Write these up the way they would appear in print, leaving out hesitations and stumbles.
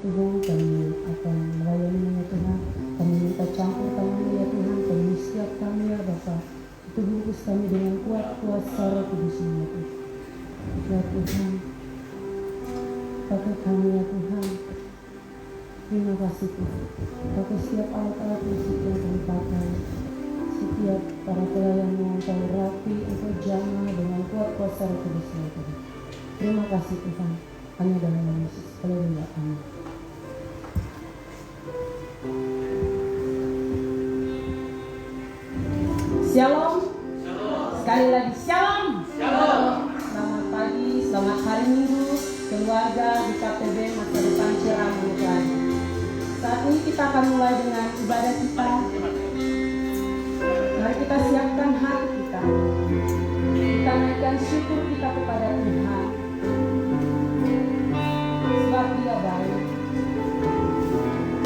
Tuhan, kami akan melayani ya Tuhan. Kami minta campur tangan ya Tuhan, penuhi setiap kami ya Bapa. Itu bungkus kami dengan kuat kuasa Roh Kudus-Mu ya Tuhan. Ya Tuhan, pakai kami ya Tuhan. Terima kasih Tuhan. Pakai setiap alat-alat musik yang kami pakai, setiap para pelayan yang Engkau rapi, Engkau jamah dengan kuat kuasa Roh Kudus-Mu ya Tuhan. Terima kasih Tuhan. Hanya dalam nama Yesus. Haleluya. Amin. Shalom. Sekali lagi shalom. Selamat pagi, selamat hari Minggu keluarga di KPB Masa Depan Ciramai. Saat ini kita akan mulai dengan ibadah kita. Mari kita siapkan hati kita. Kita naikkan syukur kita kepada Tuhan. Sebab Dia baik.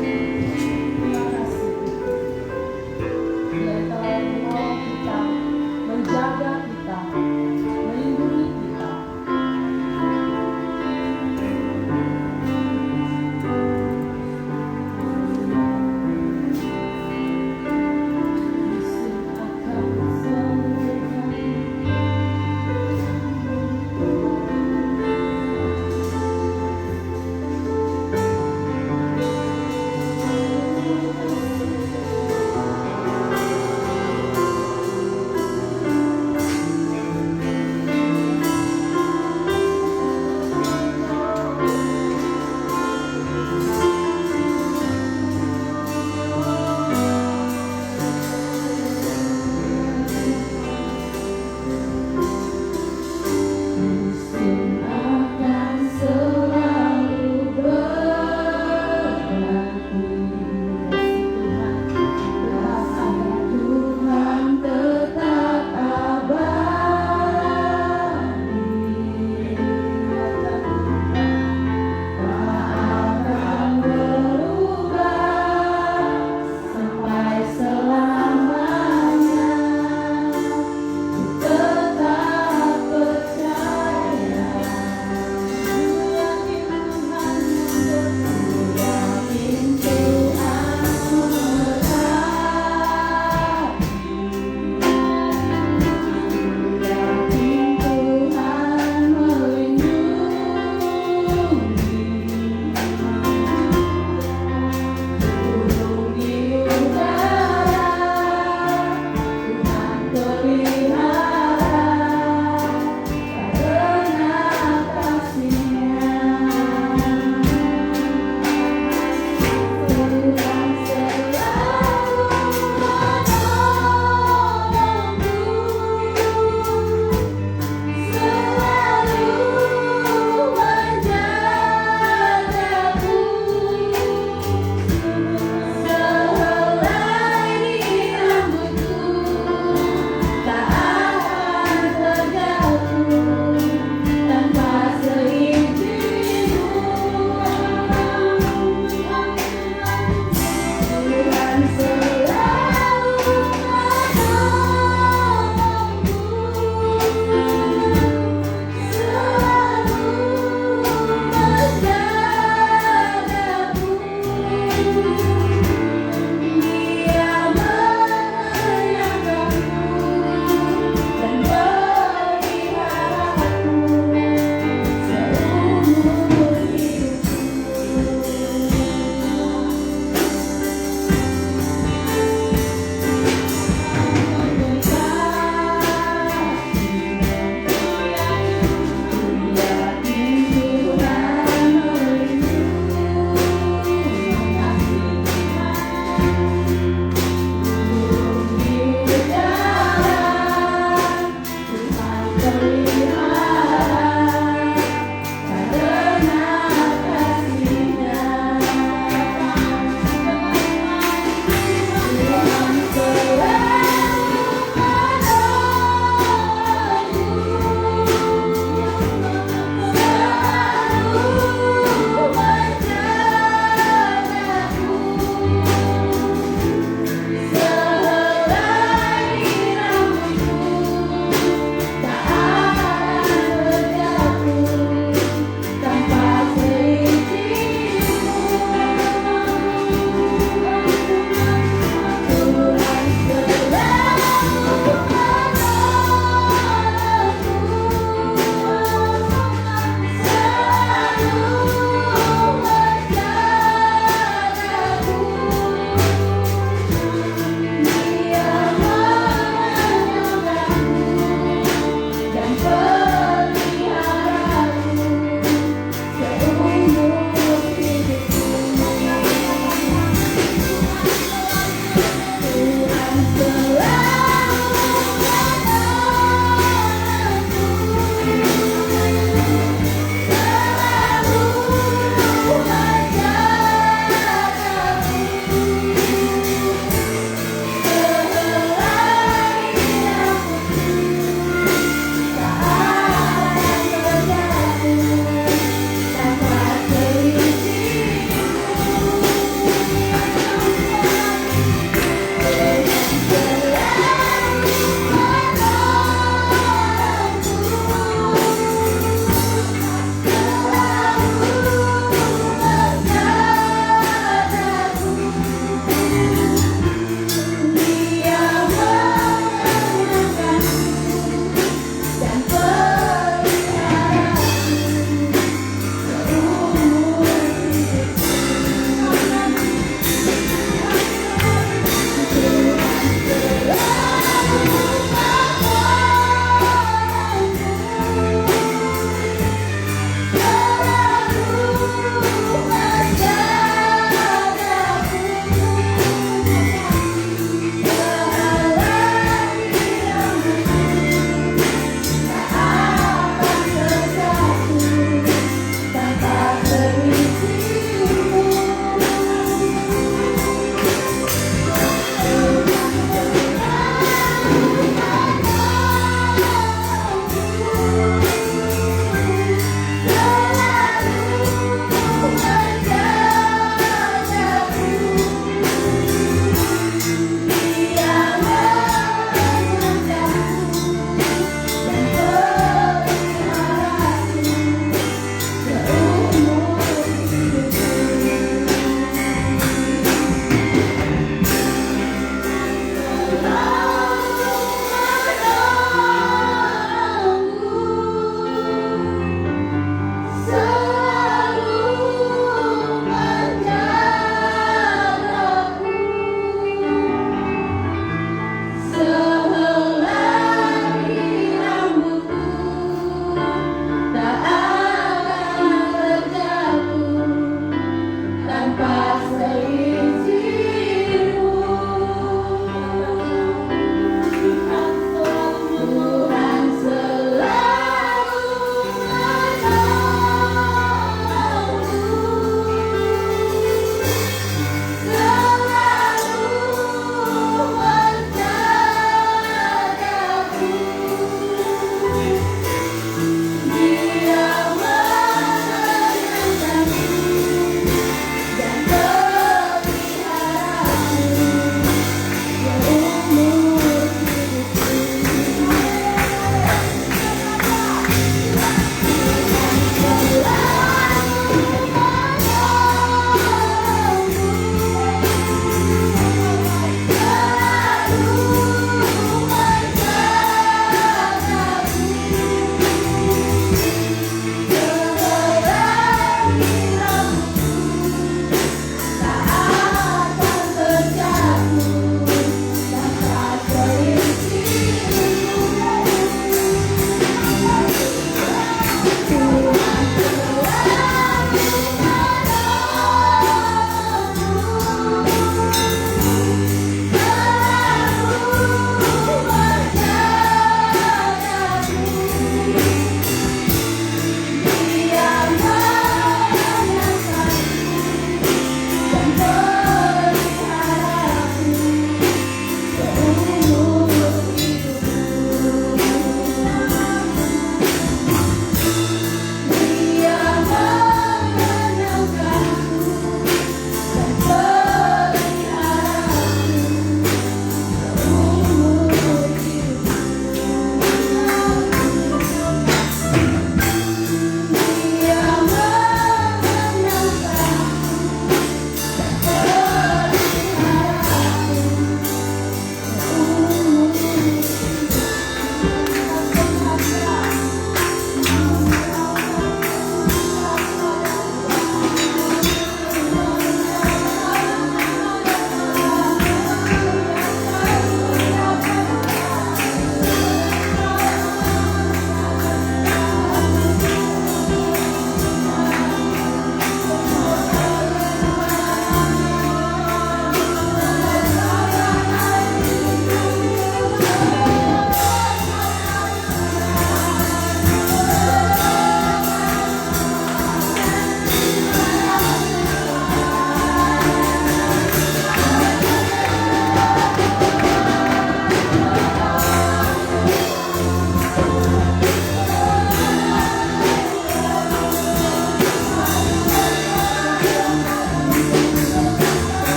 Terima kasih. Dia telah menolong kita, menjaga kita, melindungi kita. Yesus akan selalu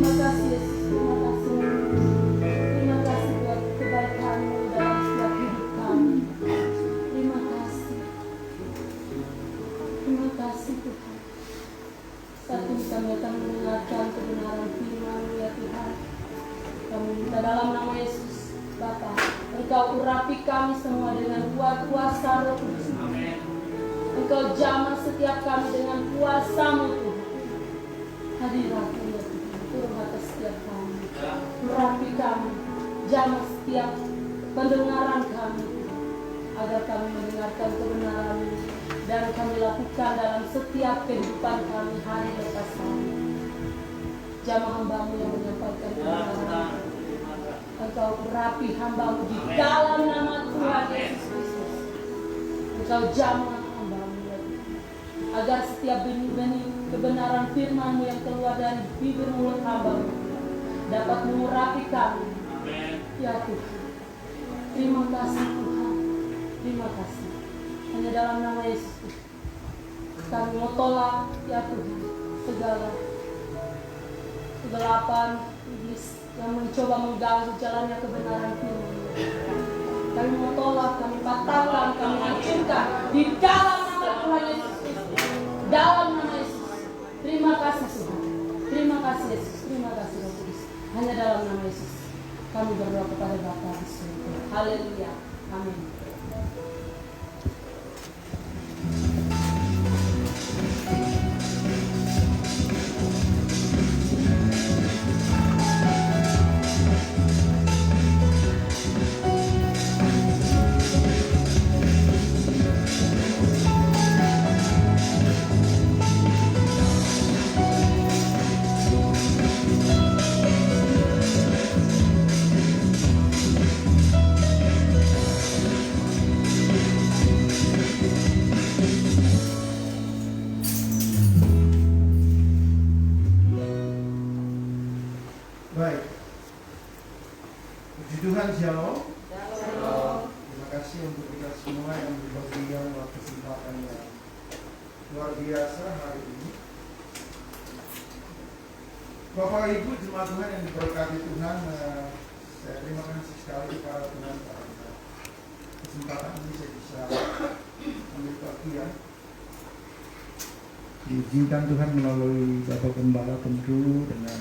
Terima kasih Yesus, terima kasih. Terima kasih buat kebaikan-Mu dalam setiap hidup kami. Terima kasih. Terima kasih Tuhan. Saat ini kami akan mendengarkan kebenaran firman-Mu ya Tuhan. Kami minta dalam nama Yesus, Bapa, Engkau urapi kami semua dengan kuasa Roh Kudus. Engkau jamah setiap kami dengan kuasa-Mu Tuhan. Hadiratmu ya Tuhan, turun atas setiap kami. Urapi kami, jamah setiap pendengaran kami, agar kami mendengarkan kebenaran-Mu dan kami lakukan dalam setiap kehidupan kami hari lepas hari. Jamah hamba-Mu yang menyampaikan kebenaran. Engkau urapi hamba-Mu di dalam nama Tuhan Yesus Kristus. Engkau jamah hamba-Mu ya Tuhan, agar setiap benih-benih kebenaran firman-Mu yang keluar dari bibir mulut hamba-Mu dapat mengurapi kami. Ya Tuhan, terima kasih Tuhan, terima kasih. Hanya dalam nama Yesus kami mau tolak ya Tuhan segala kegelapan iblis yang mencoba mengganggu jalannya kebenaran firman-Mu. Kami mau tolak, kami patahkan, kami hancurkan di dalam nama Tuhan Yesus Kristus. Dalam nama Yesus. Terima kasih Tuhan. Terima kasih Yesus. Terima kasih Roh Kudus. Hanya dalam nama Yesus kami berdoa kepada Bapa di surga. Haleluya. Amin. Baik, puji Tuhan, shalom. Terima kasih untuk kita semua yang berbagian kesempatan yang luar biasa hari ini. Bapak Ibu jemaat Tuhan yang diberkati Tuhan, saya terima kasih sekali kepada Tuhan karena kesempatan ini saya bisa ambil bagian. Diizinkan Tuhan melalui Bapak Gembala tentu dengan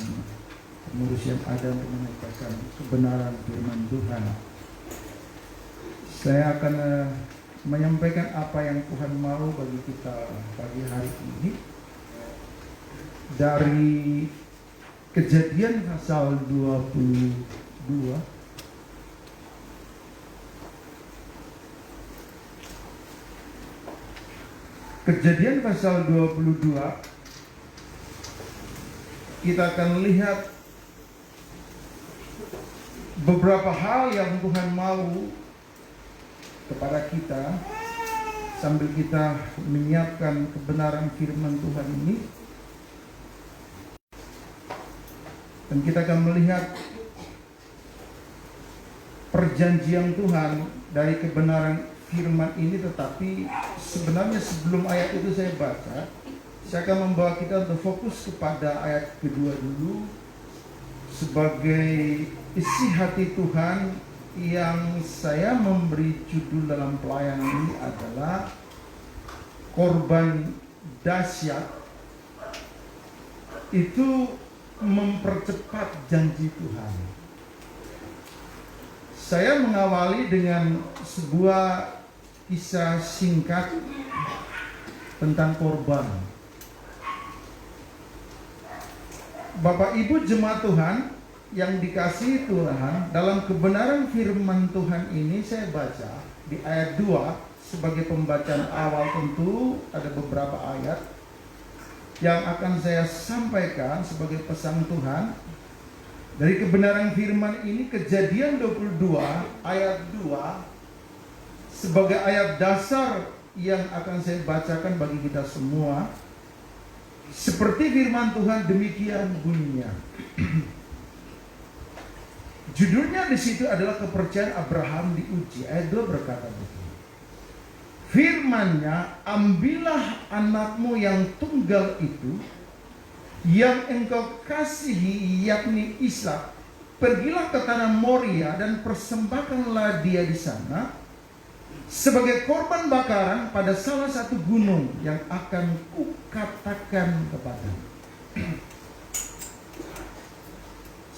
pengurus yang ada untuk menyampaikan kebenaran firman Tuhan. Saya akan menyampaikan apa yang Tuhan mau bagi kita pagi hari ini dari Kejadian pasal 22. Kejadian pasal 22, kita akan lihat beberapa hal yang Tuhan mau kepada kita sambil kita menyiapkan kebenaran firman Tuhan ini. Dan kita akan melihat perjanjian Tuhan dari kebenaran firman ini. Tetapi sebenarnya sebelum ayat itu saya baca, saya akan membawa kita untuk fokus kepada ayat kedua dulu sebagai isi hati Tuhan yang saya memberi judul dalam pelayanan ini adalah korban dahsyat itu mempercepat janji Tuhan. Saya mengawali dengan sebuah kisah singkat tentang korban. Bapak Ibu jemaat Tuhan yang dikasihi Tuhan, dalam kebenaran firman Tuhan ini saya baca di ayat 2 sebagai pembacaan awal. Tentu ada beberapa ayat yang akan saya sampaikan sebagai pesan Tuhan dari kebenaran firman ini. Kejadian 22 ayat 2 sebagai ayat dasar yang akan saya bacakan bagi kita semua. Seperti firman Tuhan demikian bunyinya. Judulnya di situ adalah kepercayaan Abraham diuji. Ayat 2 berkata begini. Firman-Nya, ambillah anakmu yang tunggal itu yang engkau kasihi, yakni Ishak, pergilah ke tanah Moria dan persembahkanlah dia di sana sebagai korban bakaran pada salah satu gunung yang akan kukatakan kepadamu.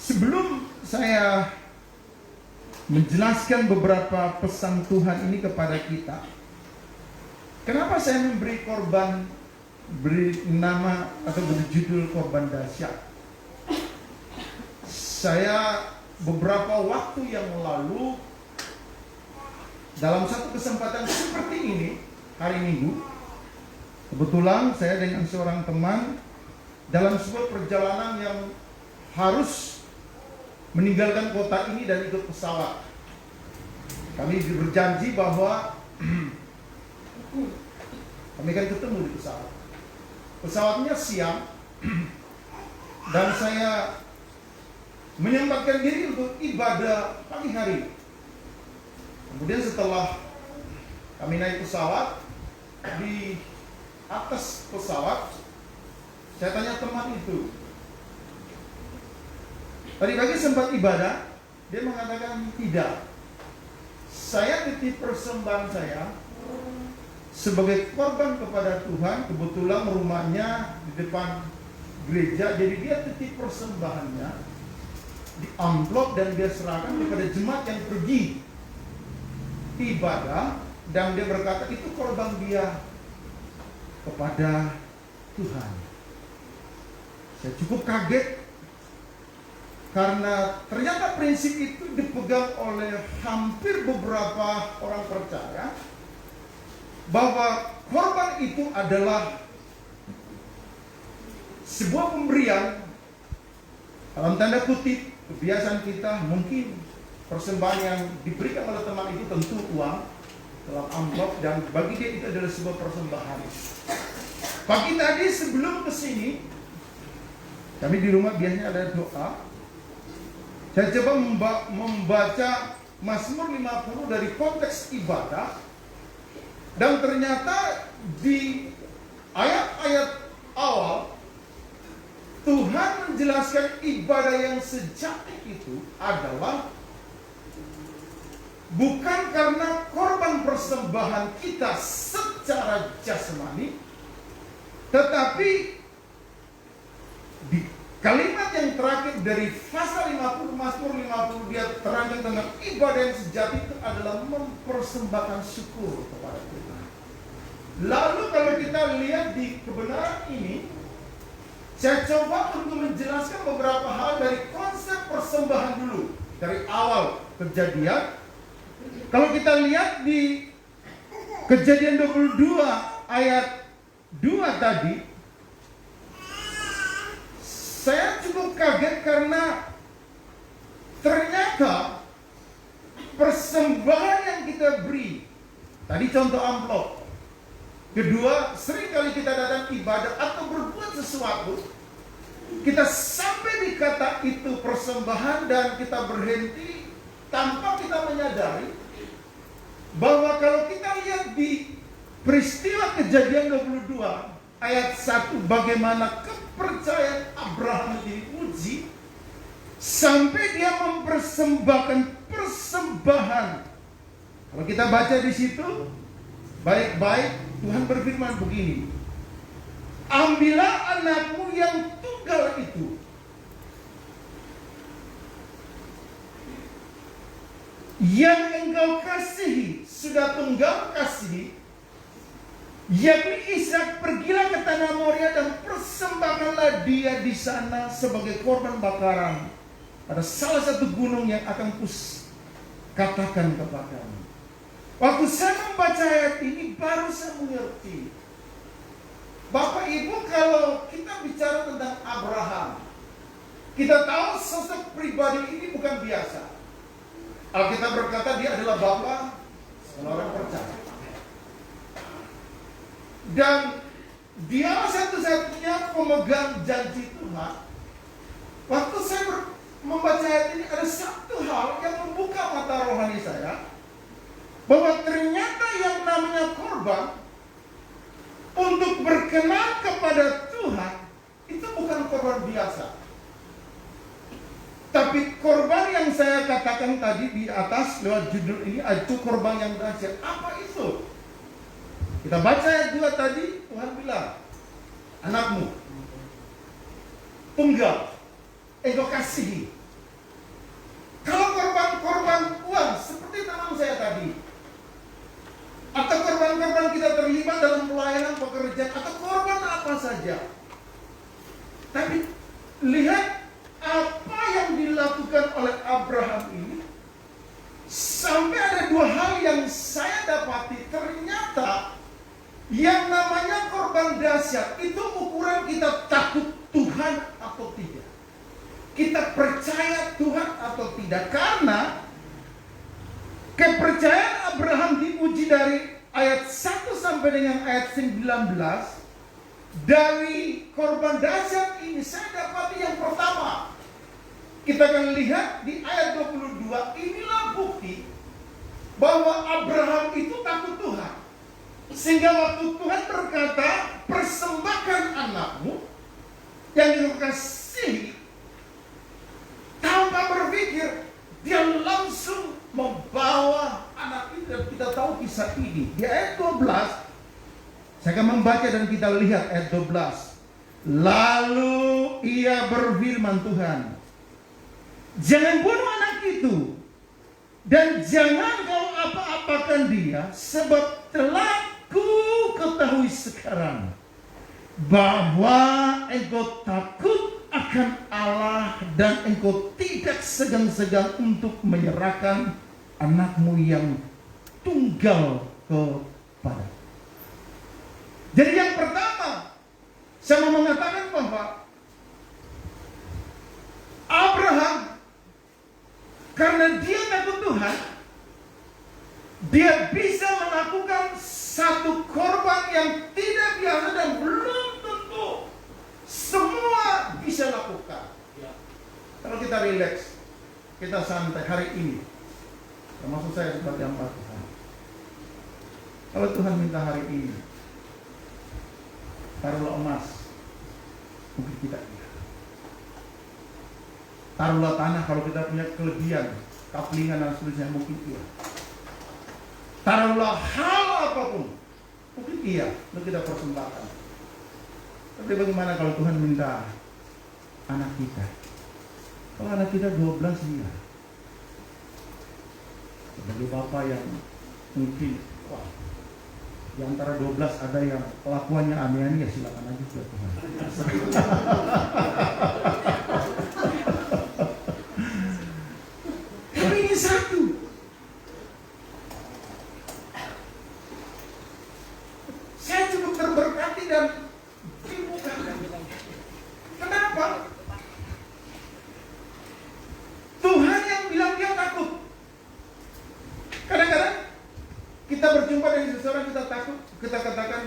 Sebelum saya menjelaskan beberapa pesan Tuhan ini kepada kita, kenapa saya memberi korban, beri nama atau berjudul korban dahsyat? Saya beberapa waktu yang lalu dalam satu kesempatan seperti ini, hari Minggu, kebetulan saya dengan seorang teman dalam sebuah perjalanan yang harus meninggalkan kota ini dan ikut pesawat. Kami berjanji bahwa kami akan ketemu di pesawat. Pesawatnya siang dan saya menyempatkan diri untuk ibadah pagi hari. Kemudian setelah kami naik pesawat, di atas pesawat saya tanya teman itu, tadi pagi sempat ibadah? Dia mengatakan tidak. Saya titip persembahan saya sebagai korban kepada Tuhan. Kebetulan rumahnya di depan gereja, jadi dia titip persembahannya di amplop dan dia serahkan kepada jemaat yang pergi ibadah, dan dia berkata itu korban dia kepada Tuhan. Saya cukup kaget karena ternyata prinsip itu dipegang oleh hampir beberapa orang percaya, bahwa korban itu adalah sebuah pemberian, dalam tanda kutip, kebiasaan kita mungkin persembahan yang diberikan oleh teman itu tentu uang dalam amplop, dan bagi dia itu adalah sebuah persembahan. Pagi tadi sebelum kesini, kami di rumah biasanya ada doa. Saya coba membaca Mazmur 50 dari konteks ibadah, dan ternyata di ayat-ayat awal Tuhan menjelaskan ibadah yang sejati itu adalah bukan karena korban persembahan kita secara jasmani, tetapi di kalimat yang terakhir dari pasal 50, Mazmur 50, dia terangkan tentang ibadah yang sejati itu adalah mempersembahkan syukur kepada Tuhan. Lalu kalau kita lihat di kebenaran ini, saya coba untuk menjelaskan beberapa hal dari konsep persembahan dulu, dari awal Kejadian. Kalau kita lihat di Kejadian 22 ayat 2 tadi, saya cukup kaget karena ternyata persembahan yang kita beri, tadi contoh amplop. Kedua, seringkali kita datang ibadah atau berbuat sesuatu, kita sampai di kata itu persembahan dan kita berhenti tanpa kita menyadari bahwa kalau kita lihat di peristiwa Kejadian 22 ayat 1, bagaimana kepercayaan Abraham diuji sampai dia mempersembahkan persembahan. Kalau kita baca di situ baik-baik, Tuhan berfirman begini, ambillah anakmu yang tunggal itu, yang engkau kasihi, sudah tunggal kasihi, yakni Ishak, pergilah ke tanah Moria dan persembahkanlah dia di sana sebagai korban bakaran pada salah satu gunung yang akan katakan kepadamu. Waktu saya membaca ayat ini baru saya mengerti, Bapak Ibu, kalau kita bicara tentang Abraham, kita tahu sosok pribadi ini bukan biasa. Alkitab berkata dia adalah bapak orang percaya, dan dia satu-satunya pemegang janji Tuhan. Waktu saya membaca ayat ini, ada satu hal yang membuka mata rohani saya, bahwa ternyata yang namanya korban untuk berkenan kepada Tuhan itu bukan korban biasa. Tapi korban yang saya katakan tadi di atas lewat judul ini, itu korban yang dahsyat. Apa itu? Kita baca ayat 2 tadi, Tuhan bilang, anakmu tunggal, engkau kasihi. Kalau korban-korban uang seperti teman saya tadi, atau korban-korban kita terlibat dalam pelayanan pekerjaan, atau korban apa saja, tapi lihat apa yang dilakukan oleh Abraham ini. Sampai ada 2 hal yang saya dapati. Ternyata yang namanya korban dahsyat itu ukuran kita takut Tuhan atau tidak, kita percaya Tuhan atau tidak. Karena kepercayaan Abraham diuji dari ayat 1 sampai dengan ayat 19. Dari korban dahsyat ini saya dapati yang pertama, kita akan lihat di ayat 22. Inilah bukti bahwa Abraham itu takut Tuhan. Sehingga waktu Tuhan berkata, persembahkan anakmu yang engkau kasihi, tanpa berpikir dia langsung membawa anak itu. Dan kita tahu kisah ini di ayat 12. Saya akan membaca dan kita lihat ayat 12. Lalu ia berfirman Tuhan, jangan bunuh anak itu, dan jangan kau apa-apakan dia, sebab telah ku ketahui sekarang bahwa engkau takut akan Allah, dan engkau tidak segan-segan untuk menyerahkan anakmu yang tunggal kepada. Jadi yang pertama, saya mau mengatakan bahwa Abraham, karena dia takut Tuhan, dia bisa melakukan satu korban yang tidak biasa dan belum tentu semua bisa lakukan. Kalau kita rileks, kita santai hari ini, termasuk saya sebagai hamba Tuhan. Kalau Tuhan minta hari ini, taruhlah emas, mungkin kita iya. Taruhlah tanah kalau kita punya kelebihan, kaplingan dan seterusnya, mungkin iya. Taruhlah hal apapun, mungkin iya, untuk kita persembahkan. Tapi bagaimana kalau Tuhan minta anak kita? Kalau anak kita 12 iya. Sebagai bapak yang mungkin, wah, di antara 12 ada yang kelakuannya aneh-aneh, ya silakan aja buat Tuhan. Tapi ini satu. Saya cukup terberkati dan dibukakan. Kenapa? Tuhan yang bilang dia takut. Kadang-kadang kita berjumpa dengan seseorang, kita takut, kita katakan,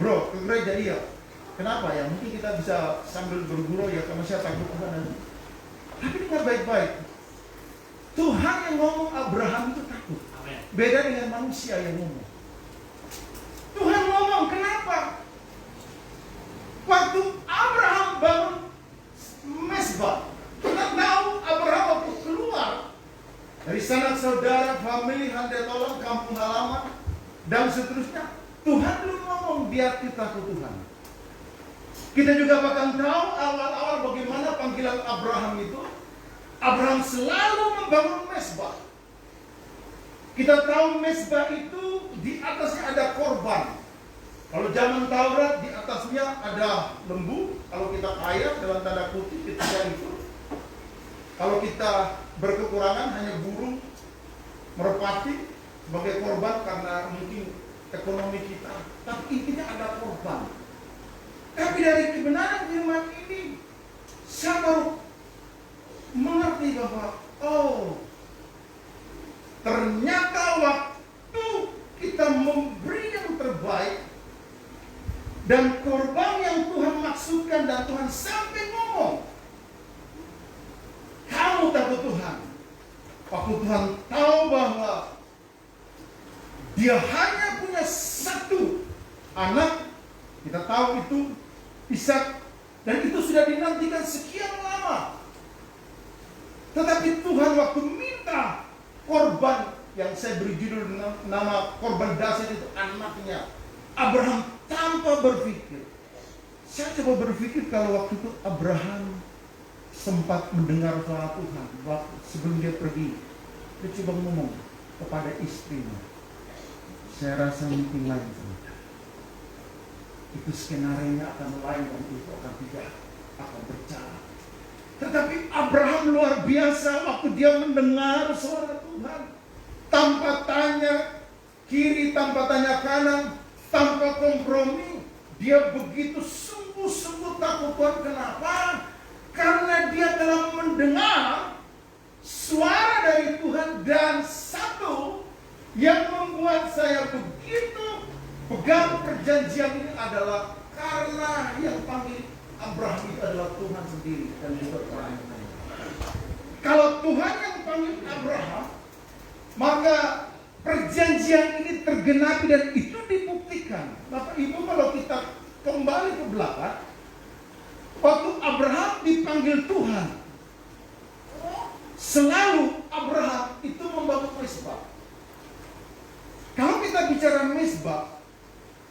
bro, ke gereja iya. Kenapa ya? Mungkin kita bisa sambil bergurau ya, karena saya takut Tuhan. Tapi dengar baik-baik. Tuhan yang ngomong Abraham itu takut. Beda dengan manusia yang ngomong. Tuhan ngomong, kenapa? Waktu Abraham bangun Mesbah, kita tahu Abraham waktu keluar dari sanak saudara, famili, handai tolong, kampung halaman, dan seterusnya, Tuhan belum ngomong biar kita takut Tuhan. Kita juga bahkan tahu awal-awal bagaimana panggilan Abraham itu. Abraham selalu membangun mesbah. Kita tahu mesbah itu di atasnya ada korban. Kalau zaman Taurat di atasnya ada lembu. Kalau kita kaya dalam tanda kutip ketika itu, kalau kita berkekurangan hanya burung merpati sebagai korban karena mungkin ekonomi kita. Tapi intinya ada korban. Tapi dari kebenaran firman ini, saya baru mengerti bahwa ternyata waktu kita memberi yang terbaik dan korban yang Tuhan maksudkan dan Tuhan sampai ngomong, kamu takut Tuhan. Waktu Tuhan tahu bahwa dia hanya punya satu anak, kita tahu itu Ishak, dan itu sudah dinantikan sekian lama. Tetapi Tuhan waktu minta korban, yang saya beri judul nama korban dasar itu anaknya, Abraham tanpa berpikir. Saya coba berpikir kalau waktu itu Abraham sempat mendengar suara Tuhan waktu sebelum dia pergi, dia coba ngomong kepada istrinya, saya rasa mungkin lain. Itu skenario akan lain dan itu akan tidak akan berjalan. Tetapi Abraham luar biasa waktu dia mendengar suara Tuhan, tanpa tanya kiri, tanpa tanya kanan, tanpa kompromi, dia begitu sungguh-sungguh takut Tuhan. Kenapa? Karena dia telah mendengar suara dari Tuhan. Dan satu yang membuat saya begitu pegang perjanjian ini adalah karena yang panggil Abraham itu adalah Tuhan sendiri dan juga Tuhan. Kalau Tuhan yang panggil Abraham, maka perjanjian ini tergenapi dan itu dibuktikan. Bapak Ibu, kalau kita kembali ke belakang, waktu Abraham dipanggil Tuhan, selalu Abraham itu membangun mezbah. Kalau kita bicara mezbah,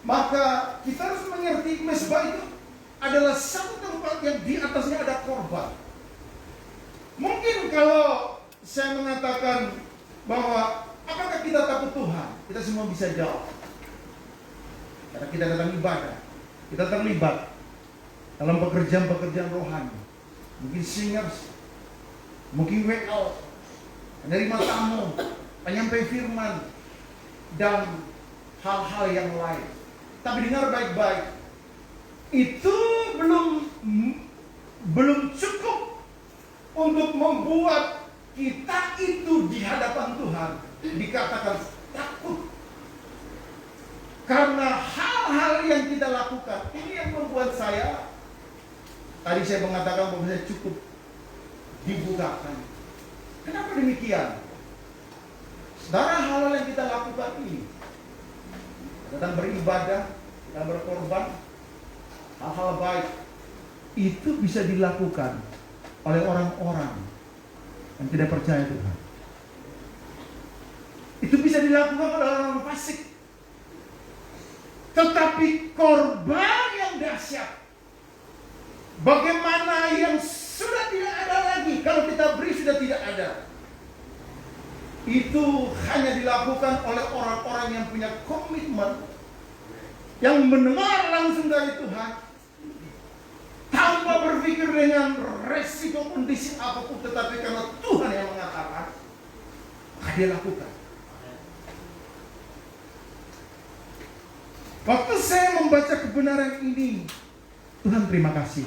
maka kita harus mengerti mezbah itu adalah satu tempat yang di atasnya ada korban. Mungkin kalau saya mengatakan bahwa apakah kita takut Tuhan, kita semua bisa jawab. Karena kita datang ibadah, kita terlibat dalam pekerjaan-pekerjaan rohani. Mungkin singers, mungkin WL, menerima tamu, penyampai firman, dan hal-hal yang lain. Tapi dengar baik-baik, itu belum cukup untuk membuat kita itu di hadapan Tuhan dikatakan takut. Karena hal-hal yang kita lakukan ini yang membuat saya, tadi saya mengatakan bahwa saya cukup dibukakan. Kenapa demikian? Saudara, hal-hal yang kita lakukan ini, datang beribadah, kita berkorban, hal-hal baik, itu bisa dilakukan oleh orang-orang yang tidak percaya Tuhan. Itu bisa dilakukan oleh orang fasik. Tetapi korban yang dahsyat, bagaimana yang sudah tidak ada lagi, kalau kita beri sudah tidak ada, itu hanya dilakukan oleh orang-orang yang punya komitmen, yang mendengar langsung dari Tuhan, tanpa berpikir dengan resiko kondisi apapun, tetapi karena Tuhan yang mengatakan, maka dia lakukan. Waktu saya membaca kebenaran ini, Tuhan terima kasih.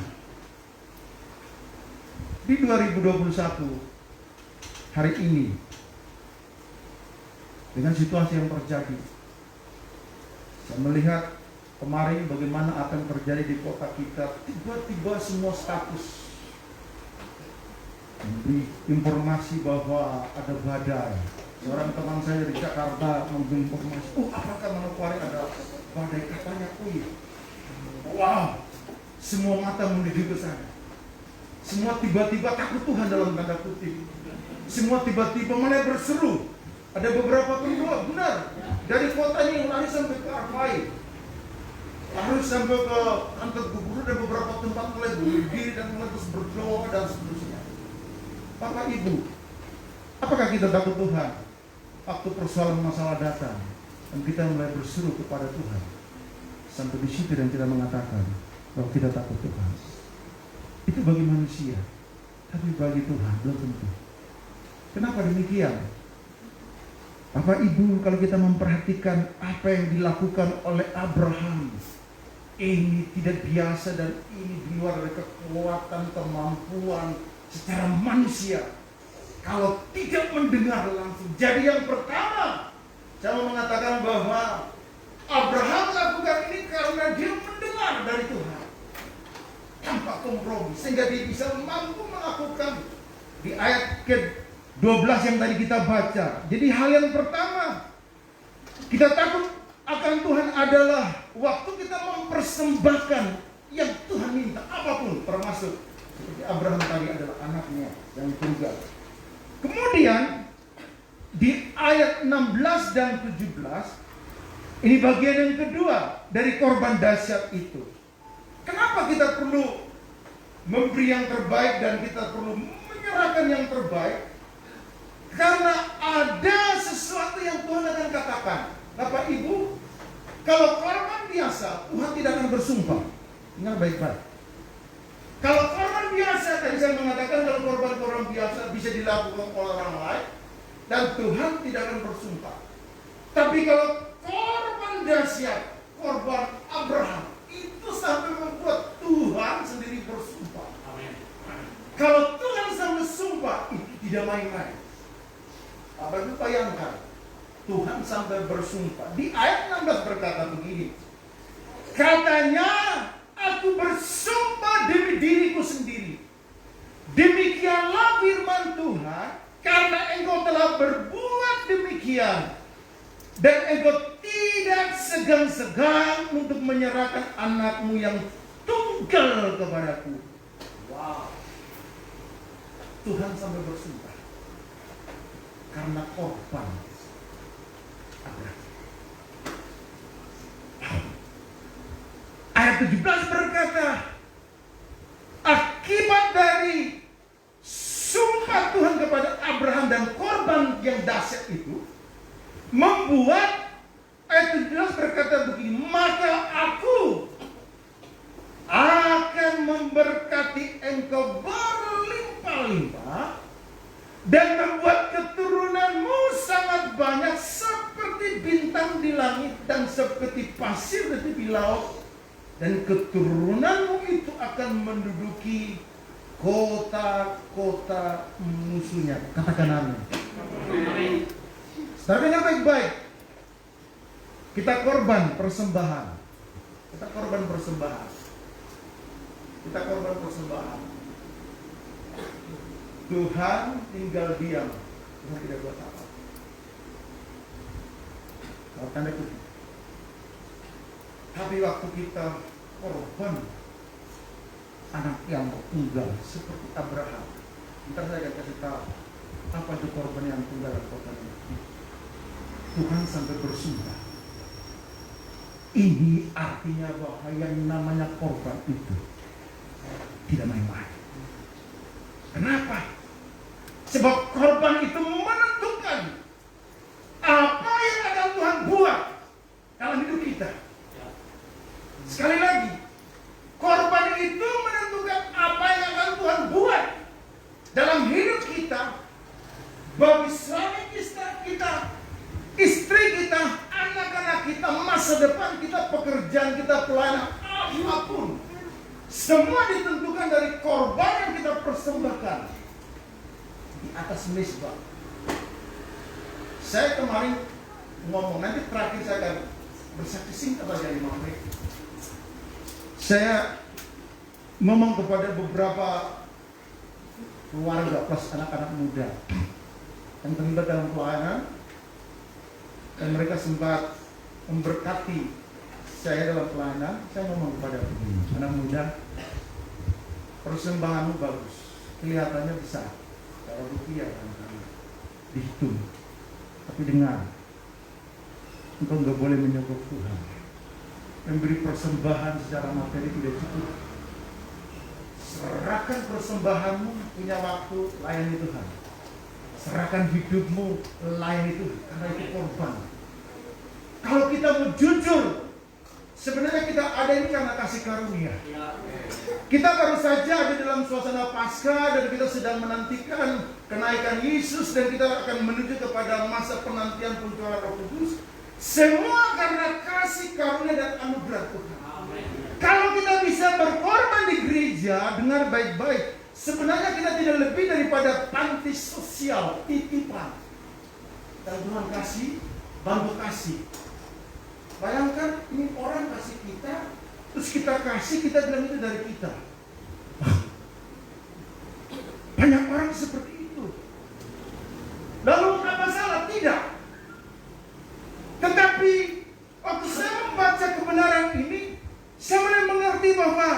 Di 2021, hari ini, dengan situasi yang terjadi, saya melihat kemarin bagaimana apa yang terjadi di kota kita, tiba-tiba semua status memberi informasi bahwa ada badai. Seorang teman saya di Jakarta memberi informasi, apakah Manokwari ada badai, katanya, iya. Wow, semua mata menuju ke sana. Semua tiba-tiba takut Tuhan dalam tanda kutip. Semua tiba-tiba mulai berseru. Ada beberapa penduduk, benar, dari kota ini lari sampai ke Arfai, harus sampai ke kantor gubernur dan beberapa tempat mulai berdiri dan mulai terus berdoa dan seterusnya. Bapak Ibu, apakah kita takut Tuhan? Waktu persoalan masalah datang dan kita mulai berseru kepada Tuhan, sampai di situ dan kita mengatakan bahwa kita takut Tuhan. Itu bagi manusia, tapi bagi Tuhan belum tentu. Kenapa demikian? Bapak Ibu, kalau kita memperhatikan apa yang dilakukan oleh Abraham, ini tidak biasa dan ini di luar dari kekuatan, kemampuan secara manusia. Kalau tidak mendengar langsung. Jadi yang pertama, saya mau mengatakan bahwa Abraham lakukan ini karena dia mendengar dari Tuhan tanpa kompromi, sehingga dia bisa mampu melakukan di ayat ke-12 yang tadi kita baca. Jadi hal yang pertama kita takut akan Tuhan adalah waktu kita mempersembahkan yang Tuhan minta, apapun, termasuk seperti Abraham tadi adalah anaknya yang tunggal. Kemudian di ayat 16 dan 17, ini bagian yang kedua dari korban dahsyat itu. Kenapa kita perlu memberi yang terbaik dan kita perlu menyerahkan yang terbaik? Karena ada sesuatu yang Tuhan akan katakan. Bapak Ibu, kalau korban biasa, Tuhan tidak akan bersumpah. Ingat baik-baik. Kalau korban biasa, tadi saya mengatakan kalau korban-korban biasa bisa dilakukan oleh orang lain, dan Tuhan tidak akan bersumpah. Tapi kalau korban dahsyat, korban Abraham, itu sampai membuat Tuhan sendiri bersumpah. Amin. Kalau Tuhan sampai sumpah, itu tidak main-main. Apa itu bayangkan? Tuhan sampai bersumpah. Di ayat 16 berkata begini. Katanya, aku bersumpah demi diriku sendiri. Demikianlah firman Tuhan, karena engkau telah berbuat demikian, dan engkau tidak segan-segan untuk menyerahkan anakmu yang tunggal kepadaku. Wow. Tuhan sampai bersumpah karena korban Abraham. Ayat 17 berkata, akibat dari sumpah Tuhan kepada Abraham dan korban yang dahsyat itu, membuat ayat 17 berkata begini, maka aku akan memberkati engkau berlimpah-limpah dan membuat keturunanmu sangat banyak seperti bintang di langit dan seperti pasir di tepi laut, dan keturunanmu itu akan menduduki kota-kota musuhnya. Katakan amin. Saudara dengar baik-baik. Kita korban persembahan. Kita korban persembahan. Kita korban persembahan. Tuhan tinggal diam. Tuhan tidak buat apa. Kalau tanda kutip. Tapi waktu kita korban anak yang tunggal seperti Abraham, ntar saya akan kasih tahu apa itu korban yang tunggal dan korban yang Tuhan sampai bersumpah. Ini artinya bahwa yang namanya korban itu tidak main-main. Kenapa? Sebab korban itu menentukan apa yang akan Tuhan buat dalam hidup kita. Sekali lagi, korban itu menentukan apa yang akan Tuhan buat dalam hidup kita, bagi suami kita, istri kita, anak-anak kita, masa depan kita, pekerjaan kita, pelayanan, apapun. Semua ditentukan dari korban yang kita persembahkan di atas mezbah. Saya kemarin ngomong, nanti terakhir saya akan bersaksi singkat saja 5 menit. Saya ngomong kepada beberapa keluarga plus anak-anak muda yang terlibat dalam pelayanan, dan mereka sempat memberkati saya dalam pelayanan. Saya ngomong kepada anak muda, persembahanmu bagus, kelihatannya besar, kalau rupiah kan dihitung, tapi dengar, engkau nggak boleh menyogok Tuhan. Memberi persembahan secara materi tidak cukup. Serahkan persembahanmu, punya waktu, layani Tuhan. Serahkan hidupmu, layani Tuhan, karena itu korban. Kalau kita mau jujur, sebenarnya kita ada ini karena kasih karunia. Kita baru saja ada dalam suasana Paskah dan kita sedang menantikan kenaikan Yesus, dan kita akan menuju kepada masa penantian pencurahan Roh Kudus. Semua karena kasih karunia dan anugerah Tuhan. Amen. Kalau kita bisa berkorban di gereja, dengar baik-baik, sebenarnya kita tidak lebih daripada panti sosial, titipan. Dan Tuhan kasih, bantu kasih. Bayangkan ini orang kasih kita, terus kita kasih, kita bilang itu dari kita. Banyak orang seperti itu. Lalu apa salah? Tidak. Tetapi waktu saya membaca kebenaran ini, saya mulai mengerti bahwa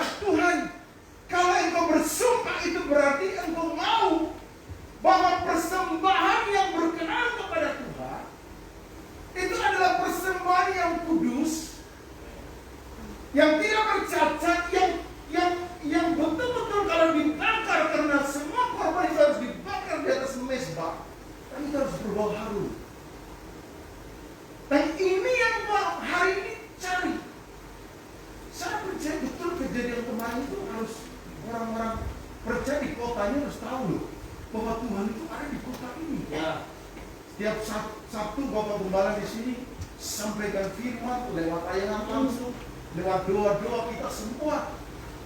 tahu loh bahwa Tuhan itu ada di kota ini. Ya. Setiap Sabtu Bapak Gembala di sini sampaikan firman lewat tayangan langsung, lewat doa-doa kita semua.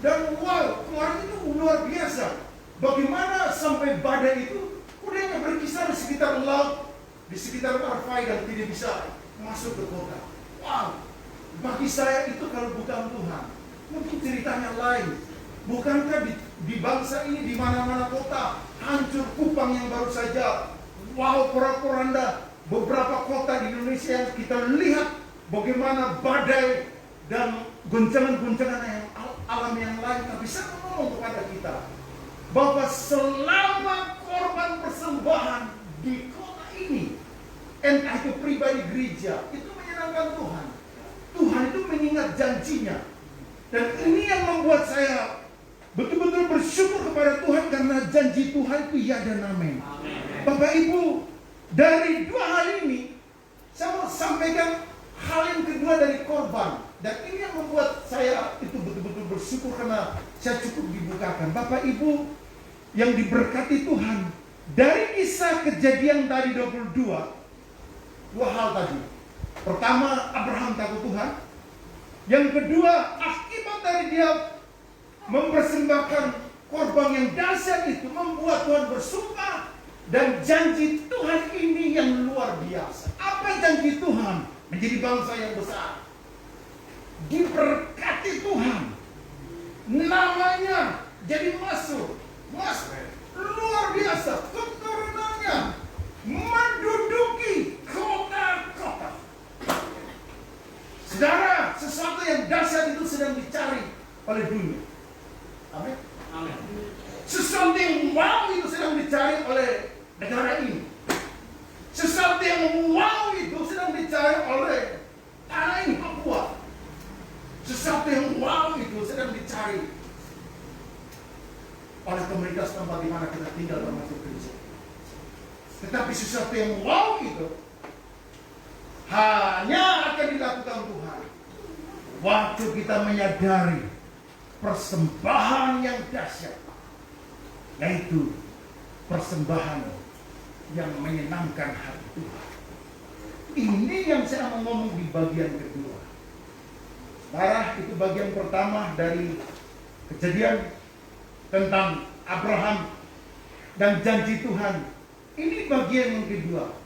Dan wow, kemarin itu luar biasa. Bagaimana sampai badai itu udahnya berkisar di sekitar laut, di sekitar Arfai dan tidak bisa masuk ke kota. Wow, bagi saya itu kalau bukan Tuhan, mungkin ceritanya lain. Bukankah di bangsa ini di mana-mana kota hancur, Kupang yang baru saja, wow, porak-poranda, beberapa kota di Indonesia yang kita lihat bagaimana badai dan goncangan-goncangan yang alam yang lain tak bisa menolong kepada kita. Bahwa selama korban persembahan di kota ini, entah itu pribadi gereja, itu menyenangkan Tuhan. Tuhan itu mengingat janjinya. Dan ini yang membuat saya betul-betul bersyukur kepada Tuhan, karena janji Tuhan itu ya dan amin. Bapak Ibu, dari dua hal ini saya mau sampaikan hal yang kedua dari korban. Dan ini yang membuat saya itu betul-betul bersyukur karena saya cukup dibukakan. Bapak Ibu yang diberkati Tuhan, dari kisah Kejadian tadi 22, dua hal tadi. Pertama, Abraham takut Tuhan. Yang kedua, akibat dari dia mempersembahkan korban yang dahsyat itu membuat Tuhan bersumpah. Dan janji Tuhan ini yang luar biasa. Apa janji Tuhan? Menjadi bangsa yang besar, diberkati Tuhan, namanya jadi masuk, luar biasa, keturunannya menduduki kota-kota. Saudara, sesuatu yang dahsyat itu sedang dicari oleh dunia. Amin. Sesuatu yang wow itu sedang dicari oleh negara ini. Sesuatu yang wow itu sedang dicari oleh tanah ini, Papua. Sesuatu yang wow itu sedang dicari oleh komunitas tempat di mana kita tinggal termasuk gereja. Tetapi sesuatu yang wow itu hanya akan dilakukan Tuhan waktu kita menyadari persembahan yang dahsyat, yaitu persembahan yang menyenangkan hati Tuhan. Ini yang saya mau ngomong di bagian kedua. Saudara, itu bagian pertama dari Kejadian tentang Abraham dan janji Tuhan. Ini bagian yang kedua.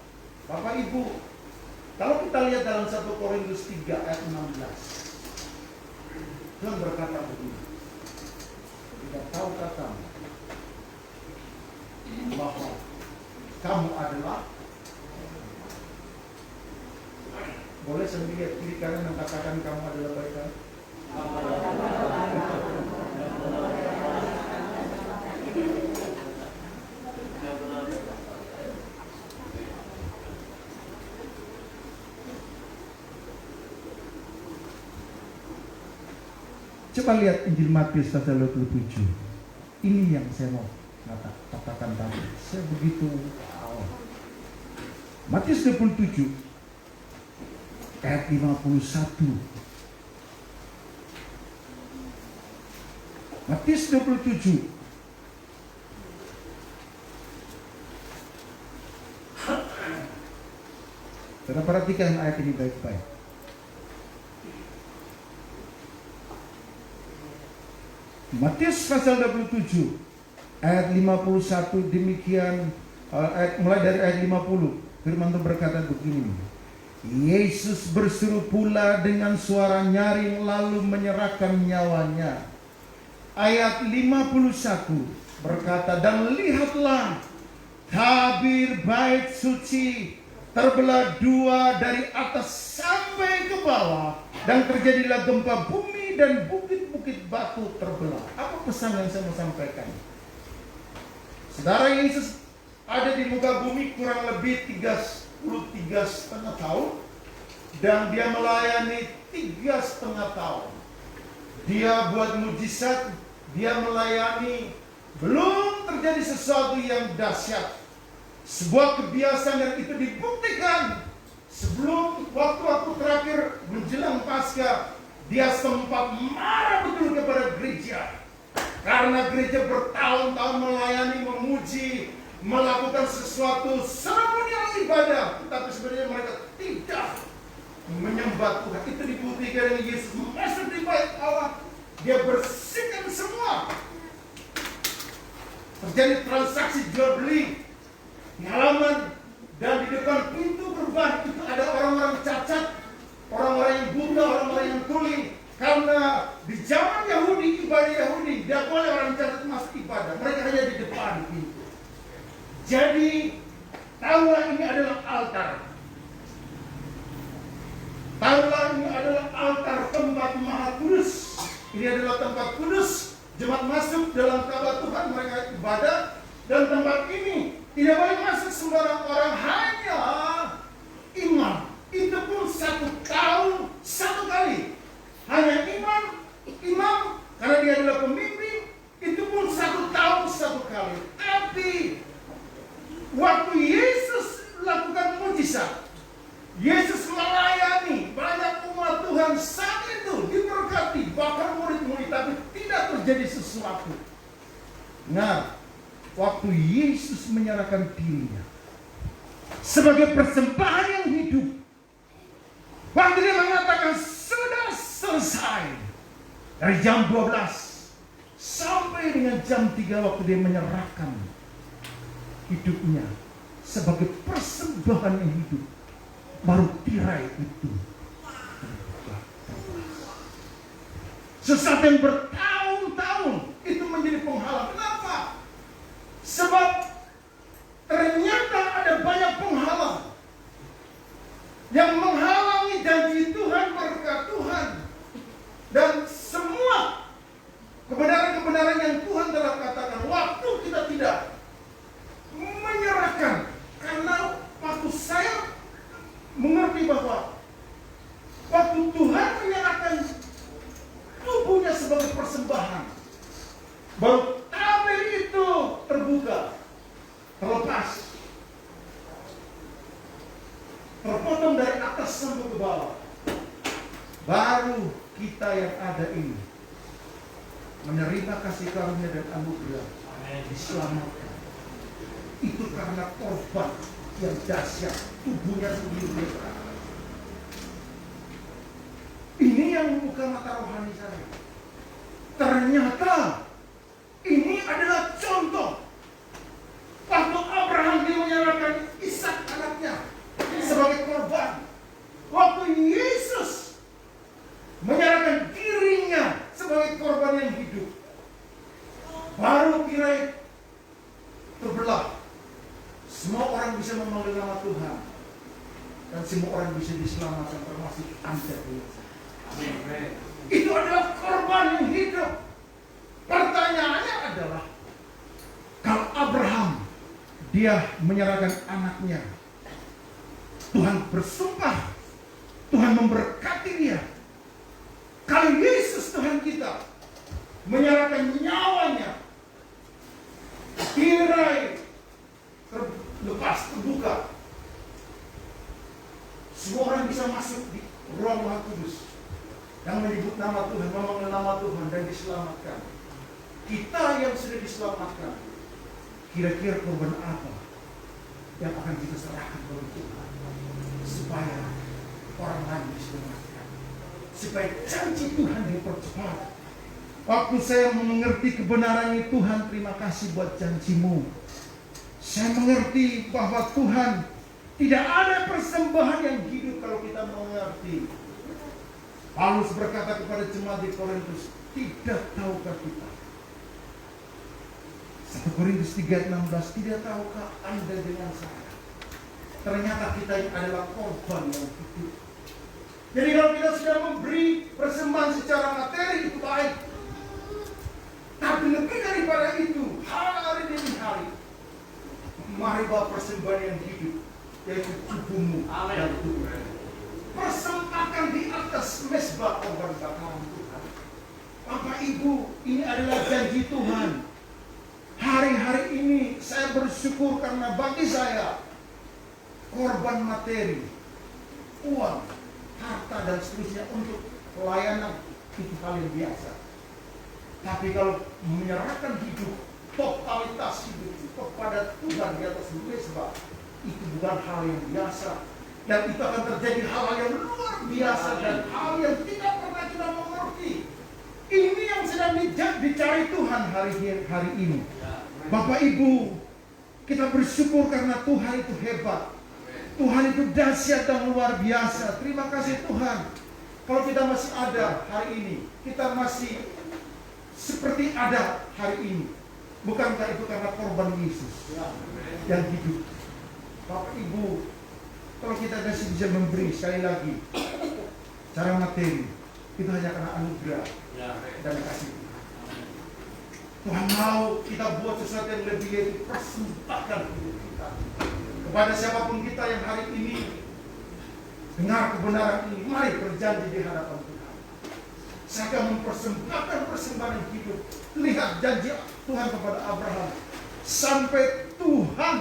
Bapak Ibu, kalau kita lihat dalam 1 Korintus 3 ayat 16, Tuhan berkata begini, tidak tahu katamu bahwa kamu adalah, boleh sambil lihat kiri kanan dan katakan kamu adalah baik kan? Coba lihat Injil Matius pasal 27. Ini yang saya mau katakan tadi. Saya begitu wow. Matius 27 ayat 51. Matius 27 Kita perhatikan ayat ini baik-baik. Matius pasal 27 ayat 51 demikian, mulai dari ayat 50. Firman Tuhan berkata begini, Yesus berseru pula dengan suara nyaring lalu menyerahkan nyawanya. Ayat 51 berkata, dan lihatlah tabir bait suci terbelah dua dari atas sampai ke bawah, dan terjadilah gempa bumi dan bukit-bukit batu terbelah. Apa pesan yang saya mau sampaikan? Saudara, Yesus ada di muka bumi kurang lebih 33,5 tahun, dan dia melayani 3,5 tahun. Dia buat mujizat, dia melayani, belum terjadi sesuatu yang dahsyat. Sebuah kebiasaan yang itu dibuktikan sebelum waktu-waktu terakhir menjelang Paskah. Dia sempat marah betul kepada gereja. Karena gereja bertahun-tahun melayani, memuji, melakukan sesuatu seremonial ibadah, tetapi sebenarnya mereka tidak menyembah Tuhan. Itu dibuktikan dengan Yesus masuk di bait Allah, dia bersihkan semua. Terjadi transaksi jual beli di halaman dan di depan pintu gerbang itu ada orang-orang cacat, orang-orang yang buta, orang-orang yang tuli. Karena di zaman Yahudi, ibadah Yahudi, tidak boleh orang cacat masuk ibadah. Mereka hanya di depan pintu. Jadi, tahulah ini adalah altar. Tahulah ini adalah altar tempat maha kudus. Ini adalah tempat kudus. Jemaat masuk dalam Ka'bah Tuhan, mereka ibadah. Dan tempat ini tidak boleh masuk sembarang orang, hanya imam. Itu pun 1 tahun 1 kali. Hanya imam, karena dia adalah pemimpin, itu pun 1 tahun 1 kali. Tapi waktu Yesus lakukan mujizat, Yesus melayani banyak umat Tuhan saat itu diberkati, bahkan murid-murid, tapi tidak terjadi sesuatu. Nah, waktu Yesus menyerahkan dirinya sebagai persembahan yang hidup, waktu dia mengatakan sudah selesai, dari jam 12 sampai dengan jam 3 waktu dia menyerahkan hidupnya sebagai persembahan yang hidup, baru tirai itu sesuatu yang bertahun-tahun itu menjadi penghalang. Kenapa? Sebab ternyata ada banyak penghalang yang menghalangi janji Tuhan, berkat Tuhan, dan semua kebenaran-kebenaran yang Tuhan telah katakan. Waktu kita tidak menyerahkan, karena waktu saya mengerti bahwa waktu Tuhan menyerahkan tubuhnya sebagai persembahan, baru tabir itu terbuka, terlepas, terpotong dari atas sampai ke bawah. Baru kita yang ada ini menerima kasih karunia dan anugerah, diselamatkan. Itu karena korban yang dahsyat, tubuhnya sendiri. Ini yang membuka mata rohani saya. Ternyata ini adalah contoh waktu Abraham dia menyerahkan Ishak anaknya sebagai korban. Waktu Yesus menyerahkan dirinya sebagai korban yang hidup, baru tirai terbelah. Semua orang bisa memanggil nama Tuhan, dan semua orang bisa diselamatkan, termasuk Anda. Itu adalah korban yang hidup. Pertanyaannya adalah, kalau Abraham dia menyerahkan anaknya, Tuhan bersumpah, Tuhan memberkati dia. Kalau Yesus Tuhan kita menyerahkan nyawanya, tirai terlepas, terbuka, semua orang bisa masuk di ruang Maha Kudus yang menyebut nama Tuhan, memanggil nama Tuhan, dan diselamatkan. Kita yang sudah diselamatkan, kira-kira korban apa yang akan kita serahkan kepada Tuhan supaya orang lain diselamatkan, supaya janji Tuhan dipercepat. Waktu saya mengerti kebenaran ini, Tuhan terima kasih buat janjimu. Saya mengerti bahwa Tuhan tidak ada persembahan yang hidup kalau kita mengerti. Paulus berkata kepada jemaat di Korintus, tidak tahukah kita? 1 Korintus 3:16, tidak tahukah Anda dengan saya? Ternyata kita ini adalah korban yang hidup. Jadi kalau kita sudah memberi persembahan secara materi itu baik, tapi lebih daripada itu, hari demi hari, mari bawa persembahan yang hidup, yaitu tubuhmu dan tubuhmu. Persembahkan di atas mezbah korban bakaran Tuhan. Bapak Ibu, ini adalah janji Tuhan. Hari-hari ini saya bersyukur karena bagi saya korban materi, uang, harta dan seterusnya untuk pelayanan itu hal yang biasa. Tapi kalau menyerahkan hidup, totalitas hidup kepada Tuhan di atas mezbah, itu bukan hal yang biasa. Dan itu akan terjadi hal yang luar biasa dan hal yang tidak pernah kita mengerti. Ini yang sedang dicari Tuhan hari ini. Bapak Ibu, kita bersyukur karena Tuhan itu hebat. Tuhan itu dahsyat dan luar biasa. Terima kasih Tuhan. Kalau kita masih ada hari ini, kita masih seperti ada hari ini. Bukankah itu karena korban Yesus yang hidup? Bapak Ibu, kalau kita masih bisa memberi, sekali lagi, cara materi itu hanya karena anugerah dan kasih Tuhan. Tuhan mau kita buat sesuatu yang lebih, yaitu persembahkan hidup kita kepada siapapun kita yang hari ini dengar kebenaran ini. Mari berjanji di hadapan Tuhan. Saya akan mempersembahkan persembahan hidup. Lihat janji Tuhan kepada Abraham. Sampai Tuhan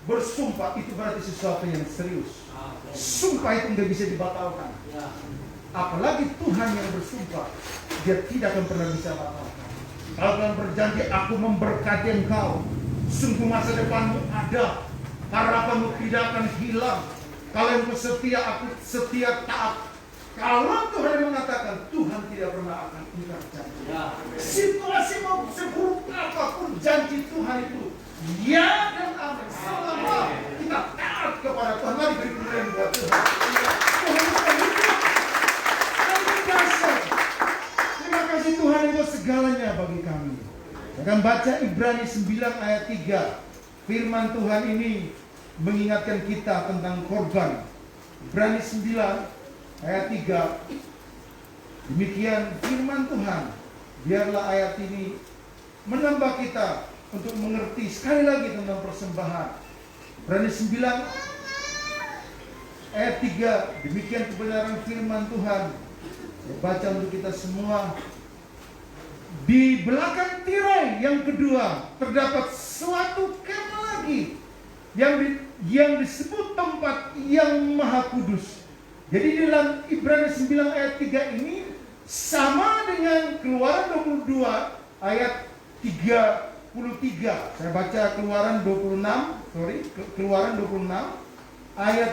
bersumpah, itu berarti sesuatu yang serius. Sumpah itu nggak bisa dibatalkan. Apalagi Tuhan yang bersumpah, dia tidak akan pernah bisa batalkan. Kalau Tuhan berjanji, aku memberkati engkau, sungguh masa depanmu ada, harapanmu tidak akan hilang. Kalau engkau setia, aku setia taat. Kalau Tuhan mengatakan, Tuhan tidak pernah akan ingkar janji. Situasi mau seburuk apapun janji Tuhan itu, ya dan amin. Selama kita taat kepada Tuhan, mari beri pujian buat Tuhan. Tuhan itu hidup dan berdasar. Terima kasih Tuhan itu segalanya bagi kami. Saya akan baca Ibrani 9 ayat 3. Firman Tuhan ini mengingatkan kita tentang korban. Ibrani 9 ayat 3. Demikian firman Tuhan. Biarlah ayat ini menambah kita untuk mengerti sekali lagi tentang persembahan. Ibrani 9 ayat 3. Demikian kebenaran firman Tuhan. Saya baca untuk kita semua. Di belakang tirai yang kedua terdapat suatu kemah lagi yang disebut tempat yang maha kudus. Jadi dalam Ibrani 9 ayat 3 ini sama dengan Keluaran 22 ayat 33. Saya baca Keluaran 26 ayat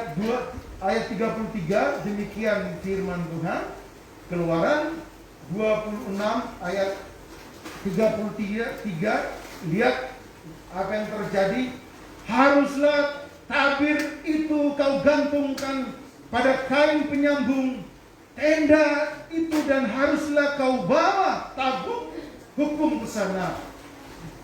33. Demikian firman Tuhan. Keluaran 26 ayat 33. Lihat apa yang terjadi. Haruslah tabir itu kau gantungkan pada kain penyambung tenda itu, dan haruslah kau bawa tabut hukum ke sana,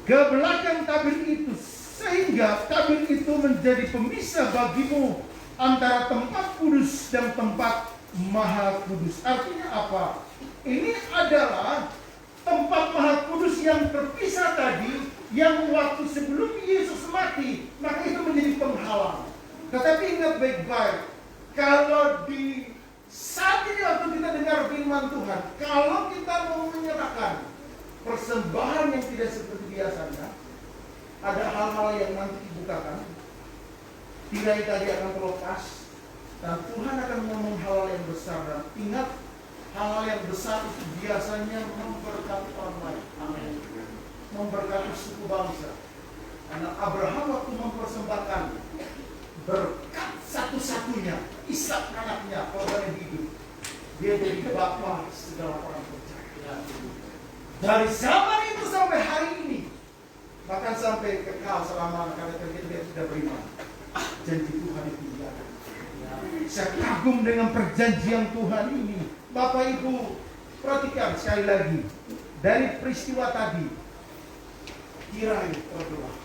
ke belakang tabir itu, sehingga tabir itu menjadi pemisah bagimu antara tempat kudus dan tempat maha kudus. Artinya apa? Ini adalah tempat maha kudus yang terpisah tadi, yang waktu sebelum Yesus mati, maka itu menjadi penghalang. Tetapi ingat baik-baik, kalau di saat ini waktu kita dengar firman Tuhan, kalau kita mau menyerahkan persembahan yang tidak seperti biasanya, ada hal-hal yang nanti dibukakan. Tirai tadi akan terlepas, dan Tuhan akan ngomong hal-hal yang besar. Dan ingat, hal-hal yang besar itu biasanya memberkati orang lain. Amin. Memberkati suku bangsa. Karena Abraham waktu mempersembahkan berkat satu-satunya, Ishak anaknya, korban hidup, dia jadi bapa segala orang percaya. Dari zaman itu sampai hari ini, bahkan sampai kekal selama karena dia sudah beriman. Janji Tuhan itu tidak. Saya kagum dengan perjanjian Tuhan ini. Bapak Ibu, perhatikan sekali lagi. Dari peristiwa tadi, tirai terbelah.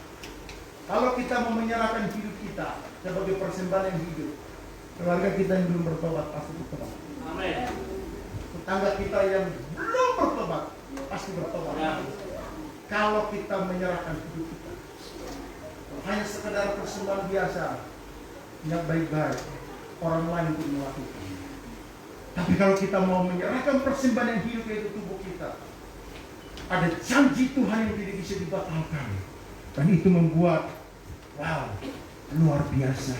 Kalau kita mau menyerahkan hidup kita sebagai persembahan yang hidup, keluarga kita yang belum bertobat pasti bertobat. Amin. Tetangga kita yang belum bertobat pasti bertobat. Kalau kita menyerahkan hidup kita, hanya sekedar persembahan biasa, ingat baik-baik, orang lain pun melakukan. Tapi kalau kita mau menyerahkan persembahan yang hidup, yaitu tubuh kita, ada janji Tuhan yang tidak bisa dibatalkan. Dan itu membuat, wow, luar biasa.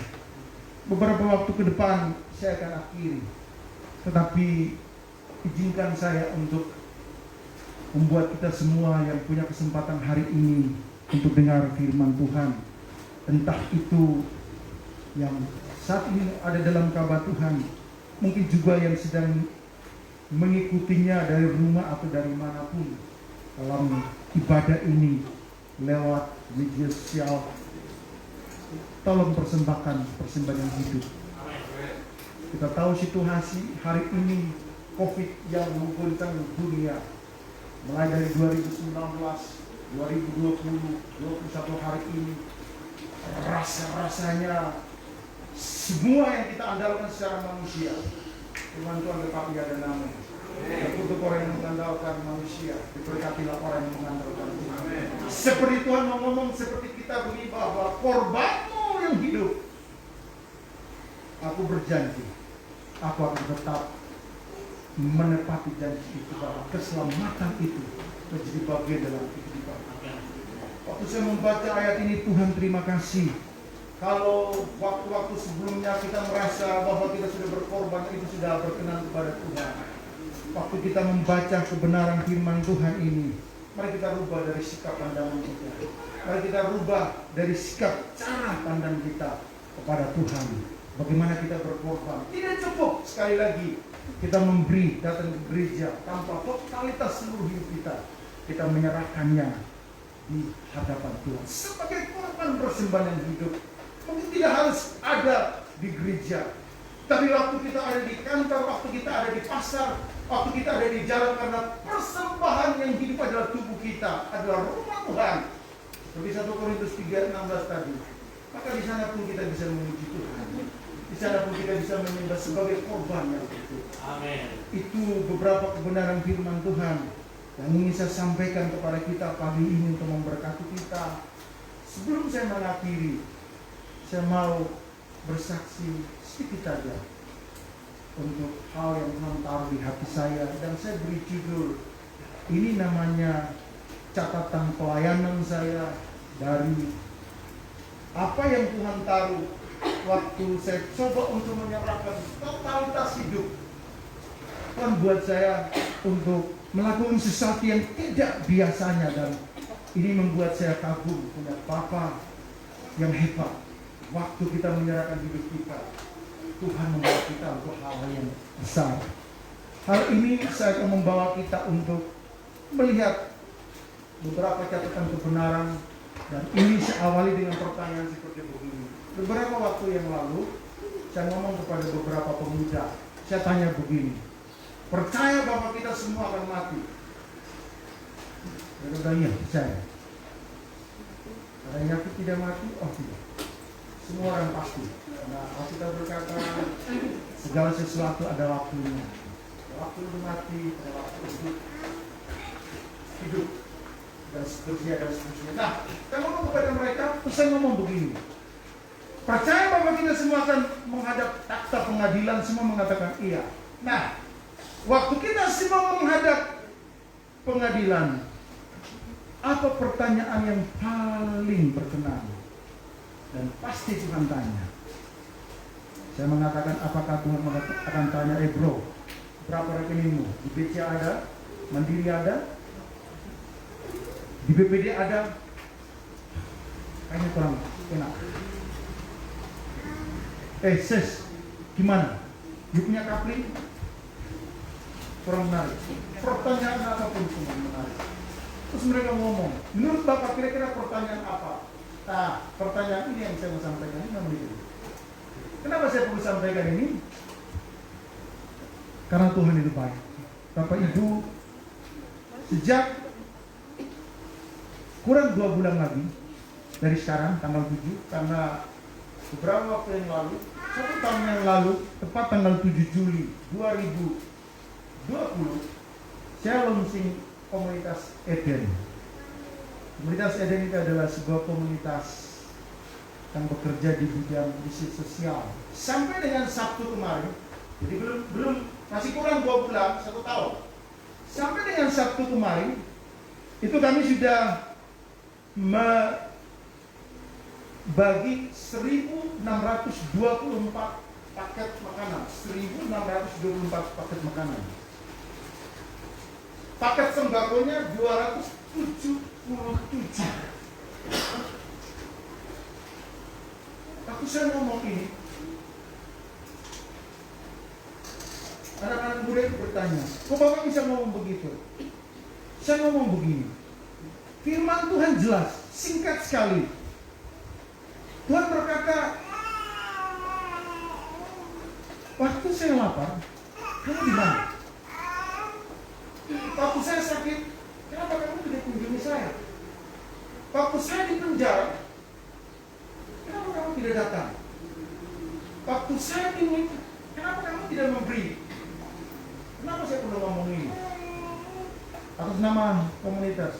Beberapa waktu ke depan saya akan akhiri. Tetapi izinkan saya untuk membuat kita semua yang punya kesempatan hari ini untuk dengar firman Tuhan, entah itu yang saat ini ada dalam kabar Tuhan, mungkin juga yang sedang mengikutinya dari rumah atau dari manapun dalam ibadah ini lewat media sosial, tolong persembahkan persembahan yang hidup. Kita tahu situasi hari ini COVID yang mengguncang dunia, mulai dari 2019, 2020, 21 hari ini, rasanya semua yang kita andalkan secara manusia, Tuhan Tuhan tetapi ada namanya. Dan untuk orang yang mengandalkan manusia, diberkatilah orang yang mengandalkan Tuhan. Seperti Tuhan ngomong seperti kita begini, bahwa korbanmu yang hidup, aku berjanji, aku akan tetap menepati janji itu, bahwa keselamatan itu menjadi bagian dalam kehidupan. Waktu saya membaca ayat ini, Tuhan terima kasih. Kalau waktu-waktu sebelumnya kita merasa bahwa kita sudah berkorban, itu sudah berkenan kepada Tuhan. Waktu kita membaca kebenaran firman Tuhan ini, mari kita rubah dari sikap pandangan kita. Mari kita rubah dari sikap cara pandang kita kepada Tuhan. Bagaimana kita berkorban. Tidak cukup sekali lagi kita memberi, datang ke gereja tanpa totalitas seluruh hidup kita. Kita menyerahkannya di hadapan Tuhan sebagai korban persembahan yang hidup. Mungkin tidak harus ada di gereja, tapi waktu kita ada di kantor, waktu kita ada di pasar, waktu kita ada di jalan, karena persembahan yang hidup adalah tubuh kita, adalah rumah Tuhan. Seperti 1 Korintus 3:16 tadi. Maka di sana pun kita bisa memuji Tuhan. Di sana pun kita bisa menyembah sebagai korban yang itu. Amin. Itu beberapa kebenaran firman Tuhan yang ingin saya sampaikan kepada kita pagi ini untuk memberkati kita. Sebelum saya mengakhiri, saya mau bersaksi sedikit saja untuk hal yang Tuhan taruh di hati saya, dan saya beri judul ini, namanya catatan pelayanan saya dari apa yang Tuhan taruh waktu saya coba untuk menyerahkan totalitas hidup. Tuhan buat saya untuk melakukan sesuatu yang tidak biasanya, dan ini membuat saya kagum punya Bapa yang hebat. Waktu kita menyerahkan hidup kita, Tuhan membawa kita untuk hal yang besar. Hal ini saya akan membawa kita untuk melihat beberapa catatan kebenaran, dan ini saya awali dengan pertanyaan seperti begini. Beberapa waktu yang lalu saya ngomong kepada beberapa pemuda, saya tanya begini, percaya bahwa kita semua akan mati? Mereka bilang iya, percaya. Ada yang yakin tidak mati? Oh tidak. Semua orang pasti. Nah, kita berkata segala sesuatu ada waktunya. Ada waktu untuk mati, ada waktu untuk hidup, dan seterusnya dan seterusnya. Nah, saya ngomong kepada mereka, saya ngomong begini. Percaya bahwa kita semua akan menghadap takhta pengadilan? Semua mengatakan iya. Nah, waktu kita semua menghadap pengadilan, apa pertanyaan yang paling berkenan dan pasti Tuhan tanya? Saya mengatakan, apakah Tuhan akan tanya, bro, berapa rekeningmu? Di BCA ada, Mandiri ada, di BPD ada? Kayaknya kurang enak. Sis, gimana? You punya kapling? Kurang menarik. Pertanyaan apapun cuma menarik. Terus mereka ngomong, menurut Bapak kira-kira pertanyaan apa? Nah, pertanyaan ini yang saya mau sampaikan ini namanya. Kenapa saya perlu sampaikan ini? Karena Tuhan itu baik. Bapak Ibu, sejak kurang 2 bulan lagi dari sekarang, tanggal 7, karena beberapa waktu yang lalu, 1 tahun yang lalu, tepat tanggal 7 Juli 2020, saya launching komunitas Eden. Komunitas Eden itu adalah sebuah komunitas yang bekerja di bidang misi sosial. Sampai dengan Sabtu kemarin, jadi belum masih kurang 2 bulan, 1 tahun. Sampai dengan Sabtu kemarin, itu kami sudah bagi 1.624 paket makanan. 1.624 paket makanan. Paket sembakonya 277. Aku saya ngomong ini, anak-anak muda itu bertanya, kok Bapak bisa ngomong begitu? Saya ngomong begini, firman Tuhan jelas, singkat sekali. Tuhan berkata, waktu saya lapar, kamu di mana? Waktu saya sakit, kenapa kamu tidak kunjungi saya? Waktu saya di penjara, kenapa kamu tidak datang? Waktu saya ingin, kenapa kamu tidak memberi? Kenapa saya perlu ngomong ini? Atas nama komunitas,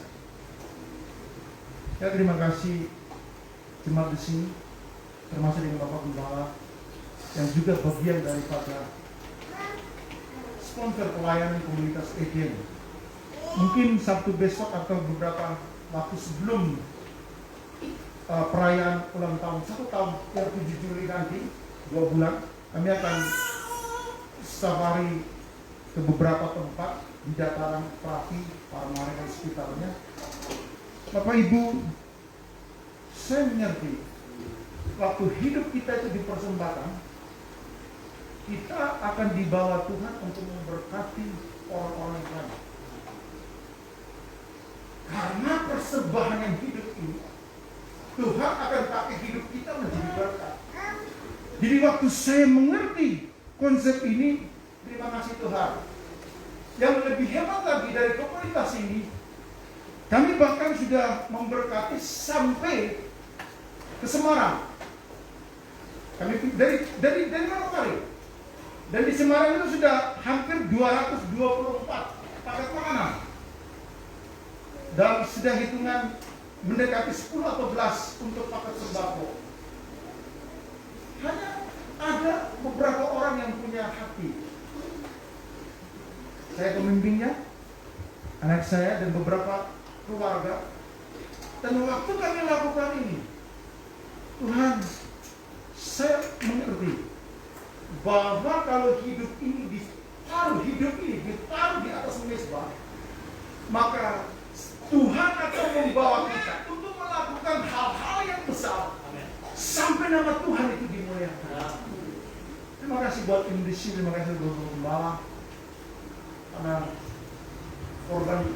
saya terima kasih jemaat di sini, termasuk dengan Bapak Gembala, yang juga bagian daripada sponsor pelayanan komunitas Eden. Mungkin Sabtu besok atau beberapa waktu sebelum perayaan ulang tahun 1 tahun yang 7 Juli nanti, 2 bulan, kami akan safari ke beberapa tempat di dataran Perapi, Parmare dan sekitarnya. Bapak Ibu, saya mengerti waktu hidup kita itu dipersembahkan, kita akan dibawa Tuhan untuk memberkati orang-orang yang lain. Karena persembahan yang hidup ini, Tuhan akan pakai hidup kita menjadi berkat. Jadi waktu saya mengerti konsep ini, terima kasih Tuhan. Yang lebih hebat lagi dari komunitas ini, kami bahkan sudah memberkati sampai ke Semarang. Kami dari Manokwari. Dan di Semarang itu sudah hampir 224 paket makanan. Dan sudah hitungan mendekati 10 atau 11 untuk paket sembako. Hanya ada beberapa orang yang punya hati. Saya pembimbingnya, anak saya dan beberapa keluarga. Dan waktu kami lakukan ini, Tuhan, saya mengerti bahwa kalau hidup ini ditaruh di atas mezbah, maka Tuhan akan membawa kita untuk melakukan hal-hal yang besar. Sampai nama Tuhan itu dimuliakan. Terima kasih buat industri, terima kasih buat Gembala. Karena korban,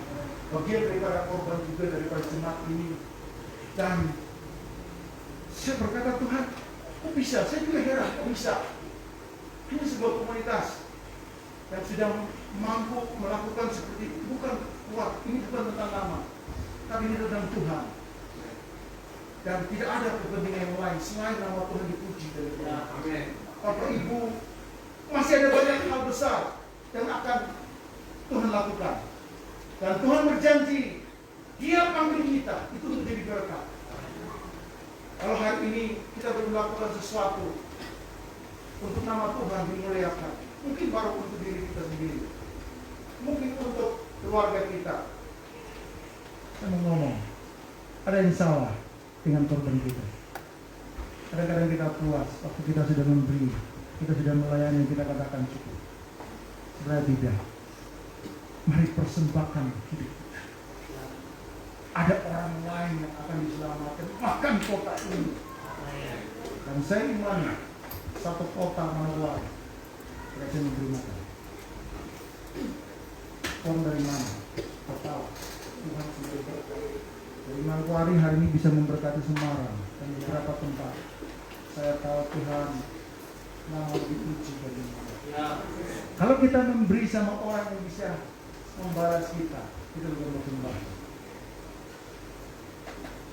bagian daripada korban juga daripada jemaat ini. Dan saya berkata, Tuhan, kok bisa? Saya juga heran, kok bisa? Ini sebuah komunitas yang sudah mampu melakukan seperti itu. Bukan kuat, ini bukan tentang nama, tapi ini tentang Tuhan. Dan tidak ada kepentingan yang lain selain nama Tuhan dipuji dari Tuhan. Bapak Ibu, masih ada banyak hal besar yang akan Tuhan lakukan. Dan Tuhan berjanji, Dia panggil kita itu menjadi berkat. Kalau hari ini kita belum melakukan sesuatu untuk nama Tuhan dimuliakan, mungkin baru untuk diri kita sendiri, mungkin untuk keluarga kita. Saya mau ngomong, ada yang salah dengan korban kita. Kadang-kadang kita puas waktu kita sudah memberi, kita sudah melayani, kita katakan cukup. Sebenarnya tidak. Mari persembahkan hidup kita. Ada orang lain yang akan diselamatkan, bahkan kota ini. Dan saya imani satu kota Manokwari mereka memberi makan. Uang dari mana? Kau tahu. Tuhan sendiri berkata. Dari Manokwari hari ini bisa memberkati Semarang dan beberapa tempat. Saya tahu Tuhan mau diuji dari mana. Kalau kita memberi sama orang yang bisa membalas kita, itu lebih berkembang.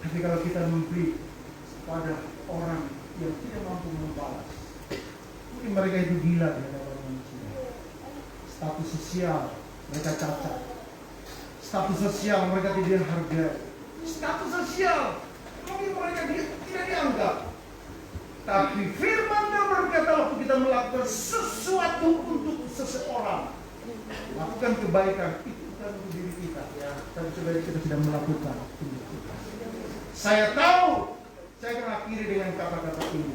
Tapi kalau kita memberi pada orang yang tidak mampu membalas, mungkin mereka itu gila di hadapan manusia. Status sosial mereka cacat. Status sosial mereka tidak hargai. Status sosial mungkin mereka tidak dianggap. Tapi firman Tuhan berkata waktu kita melakukan sesuatu untuk seseorang, lakukan kebaikan itu bukan untuk diri kita, tapi sebenarnya kita sedang melakukan untuk kita. Saya tahu, saya akan akhiri dengan kata-kata ini.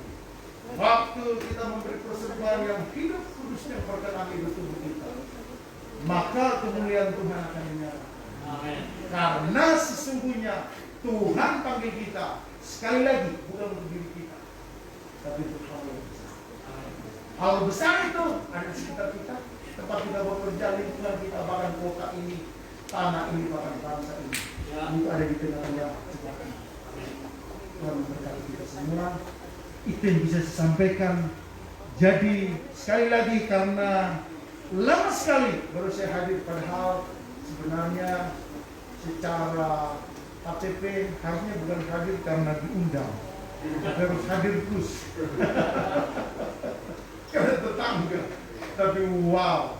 Waktu kita memberi persembahan yang hidup kudus yang berkenan hidup tubuh kita, maka kemuliaan Tuhan akan menyala. Karena sesungguhnya Tuhan panggil kita sekali lagi bukan untuk diri kita, tapi untuk hal yang besar. Hal besar itu ada di sekitar kita, tempat kita bekerja, lingkungan kita, bahkan kota ini, tanah ini, bahkan bangsa ini. Itu ada di tengah-tengah kita. Tuhan memberkati kita semua. Itu yang bisa saya sampaikan. Jadi sekali lagi, karena lama sekali baru saya hadir, padahal sebenarnya secara KTP harusnya bukan hadir karena diundang, tapi harus hadir terus karena tetangga. Tapi wow,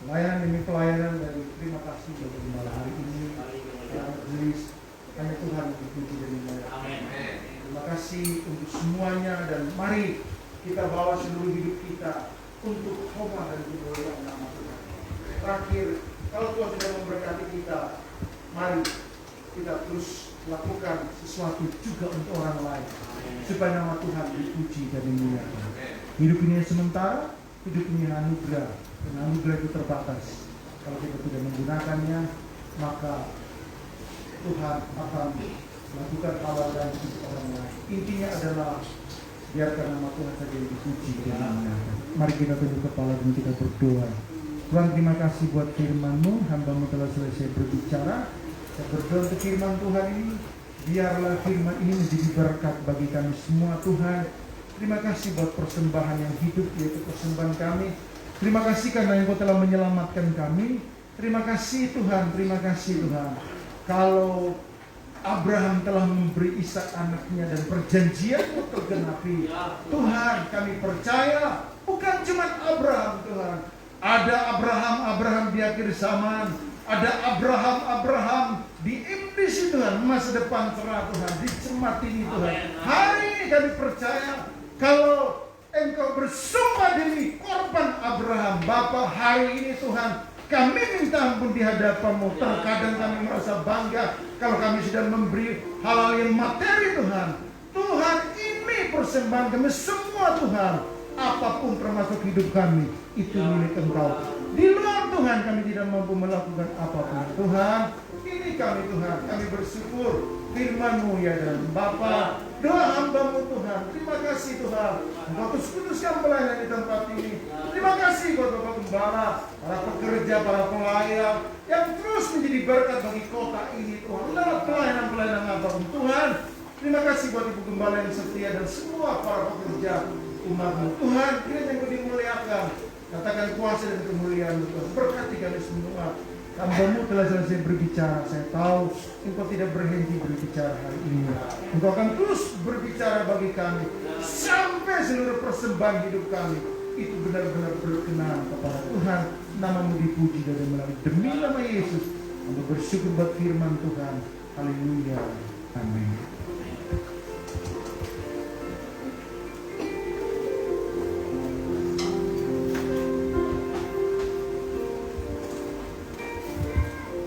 pelayanan demi pelayanan, dan terima kasih bagi malam hari ini yang majelis. Hanya Tuhan dipuji dan dimuliakan. Terima kasih untuk semuanya, dan mari kita bawa seluruh hidup kita untuk hormat dan kemuliaan nama Tuhan. Terakhir, kalau Tuhan sudah memberkati kita, mari kita terus lakukan sesuatu juga untuk orang lain, supaya nama Tuhan dipuji dan dimuliakan. Hidup ini sementara, hidup ini anugerah, dan anugerah itu terbatas. Kalau kita tidak menggunakannya, maka Tuhan akan melakukan hal dan hidup orang lain. Intinya adalah biarkan nama Tuhan saja yang dipuji dan dimuliakan. Mari kita tunduk kepala dan kita berdoa. Tuhan, terima kasih buat firman-Mu. Hamba-Mu telah selesai berbicara. Saya berdoa untuk firman Tuhan ini, biarlah firman ini menjadi berkat bagi kami semua, Tuhan. Terima kasih buat persembahan yang hidup, yaitu persembahan kami. Terima kasih karena Engkau telah menyelamatkan kami. Terima kasih Tuhan, terima kasih Tuhan. Kalau Abraham telah memberi Ishak anaknya dan perjanjian-Mu tergenapi, Tuhan, kami percaya bukan cuma Abraham, Tuhan. Ada Abraham di akhir zaman, ada Abraham di iblis, Tuhan, masa depan cerah, Tuhan, di cemat ini, Tuhan. Hari ini kami percaya kalau Engkau bersumpah demi korban Abraham, Bapa, hari ini Tuhan, kami minta ampun di hadapan-Mu. Terkadang kami merasa bangga kalau kami sudah memberi hal-hal yang materi, Tuhan. Tuhan, ini persembahan kami semua, Tuhan. Apapun termasuk hidup kami, itu milik Engkau. Di luar Tuhan kami tidak mampu melakukan apapun. Tuhan, ini kami, Tuhan, kami bersyukur firman-Mu, ya dan Bapa, doa hamba-Mu, Tuhan. Terima kasih Tuhan, Engkau kuduskan pelayanan di tempat ini. Terima kasih buat Bapak Gembala, para pekerja, para pelayan yang terus menjadi berkat bagi kota ini, Tuhan, lewat pelayanan-pelayanan apapun, Tuhan. Terima kasih buat Ibu Gembala yang setia dan semua para pekerja umat-Mu, Tuhan. Kiranya Engkau dimuliakan. Katakan kuasa dan kemuliaan, Tuhan. Berkati kami semua. Hamba-Mu telah selesai berbicara. Saya tahu Engkau tidak berhenti berbicara hari ini. Engkau akan terus berbicara bagi kami sampai seluruh persembahan hidup kami itu benar-benar berkenan kepada Tuhan. Nama-Mu dipuji dan dimuliakan. Demi nama Yesus, kami bersyukur buat firman Tuhan. Haleluya. Amin.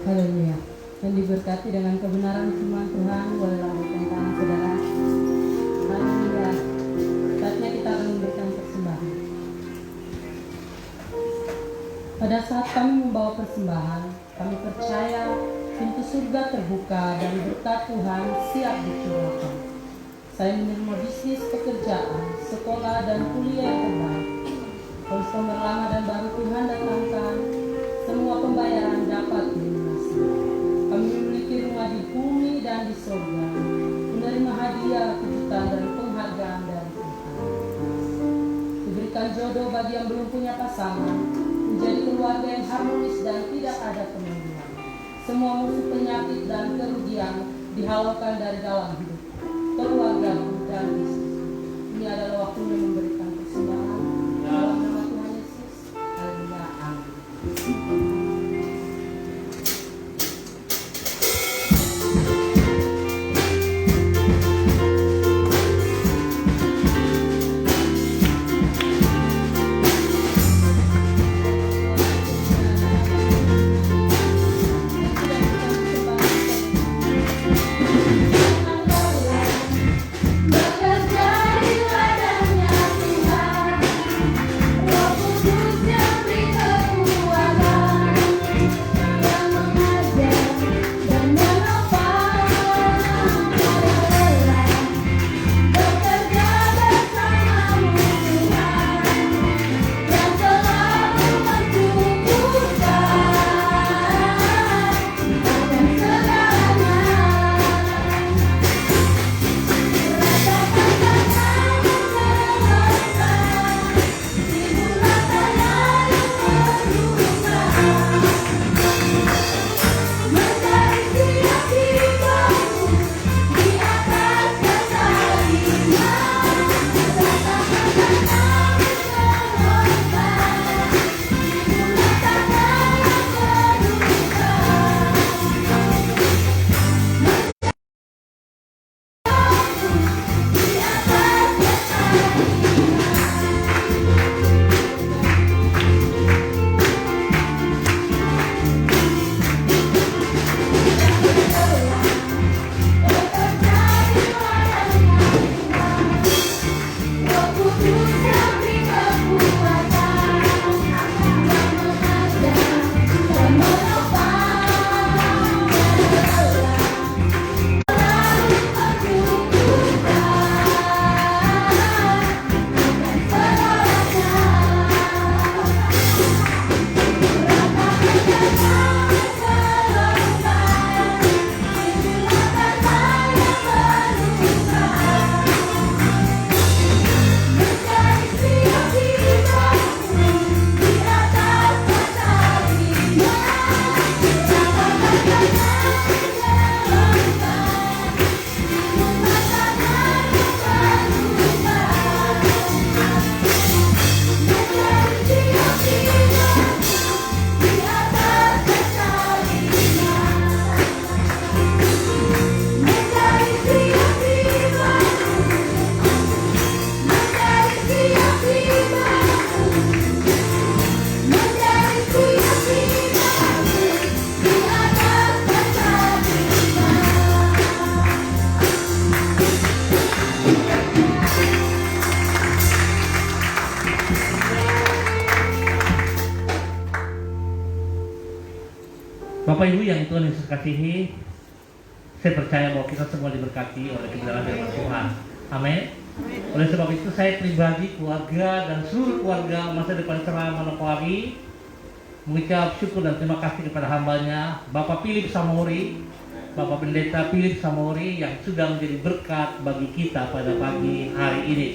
Haleluya. Dan diberkati dengan kebenaran firman Tuhan, bolehlah angkat tangan saudara. Haleluya. Saatnya kita akan memberikan persembahan. Pada saat kami membawa persembahan, kami percaya pintu surga terbuka dan berkat Tuhan siap dicurahkan. Saya menerima bisnis, pekerjaan, sekolah, dan kuliah yang terbaik. Konsumer lama dan baru Tuhan datangkan, semua pembayaran dapat dilunasi. Kami memiliki rumah di bumi dan di surga, menerima hadiah, kejutan, dan penghargaan dari Tuhan. Diberikan jodoh bagi yang belum punya pasangan, menjadi keluarga yang harmonis dan tidak ada kemungkinan. Semua musuh penyakit dan kerugian dihalaukan dari dalam hidup, keluarga dan bisnis. Ini adalah waktunya memberikan persembahan dalam nama Tuhan Yesus. Haleluya. Amin. Bapak Ibu yang Tuhan Yesus kasihi, saya percaya bahwa kita semua diberkati oleh kebenaran firman Tuhan. Amin. Oleh sebab itu saya pribadi, keluarga, dan seluruh keluarga Masa Depan Cerah Manokwari mengucap syukur dan terima kasih kepada hambanya Bapak Philip Samori, Bapak Pendeta Philip Samori yang sudah menjadi berkat bagi kita pada pagi hari ini.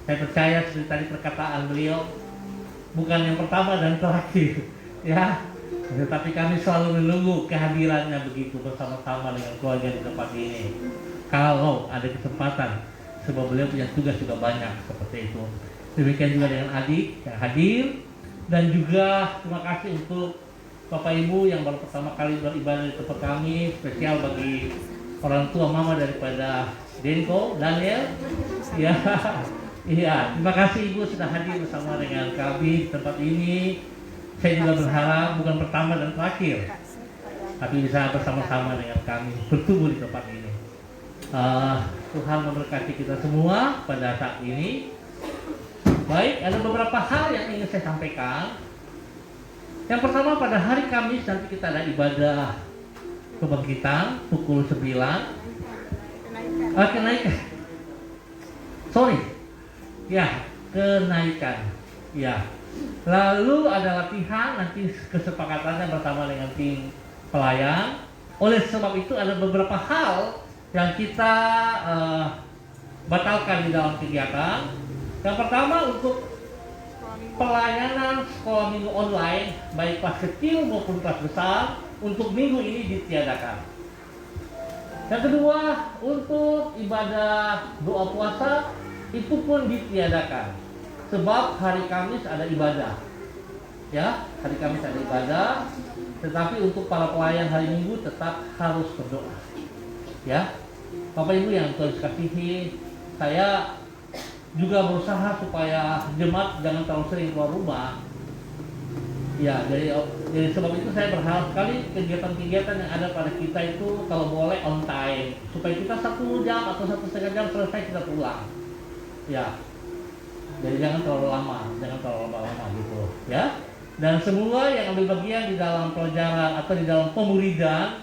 Saya percaya seperti tadi perkataan beliau, bukan yang pertama dan terakhir, ya. Tetapi kami selalu menunggu kehadirannya begitu bersama-sama dengan keluarga di tempat ini. Kalau ada kesempatan, sebab beliau punya tugas juga banyak seperti itu. Demikian juga dengan adik yang hadir, dan juga terima kasih untuk Bapak Ibu yang baru pertama kali beribadah di tempat kami, spesial bagi orang tua mama daripada Denko, Daniel. Ya, iya, terima kasih Ibu sudah hadir bersama dengan kami di tempat ini. Saya juga berharap bukan pertama dan terakhir, tapi bisa bersama-sama dengan kami bertumbuh di tempat ini. Tuhan memberkati kita semua pada saat ini. Baik, ada beberapa hal yang ingin saya sampaikan. Yang pertama, pada hari Kamis nanti kita ada ibadah kebangkitan pukul 9. Kenaikan. Sorry. Ya, kenaikan. Ya. Lalu ada latihan, nanti kesepakatannya bersama dengan tim pelayan. Oleh sebab itu ada beberapa hal yang kita batalkan di dalam kegiatan. Yang pertama, untuk pelayanan sekolah minggu online, baik kelas kecil maupun kelas besar, untuk minggu ini ditiadakan. Yang kedua, untuk ibadah doa puasa, itu pun ditiadakan. Sebab hari Kamis ada ibadah, ya, hari Kamis ada ibadah. Tetapi untuk para pelayan hari Minggu tetap harus berdoa, ya. Bapak Ibu yang Tuhan kasihi, saya juga berusaha supaya jemaat jangan terlalu sering keluar rumah. Ya, jadi sebab itu saya berharap sekali kegiatan-kegiatan yang ada pada kita itu kalau boleh on time, supaya kita 1 jam atau 1,5 jam selesai kita pulang, ya. Jadi jangan terlalu lama gitu, ya. Dan semua yang ambil bagian di dalam pelajaran atau di dalam pemuridan,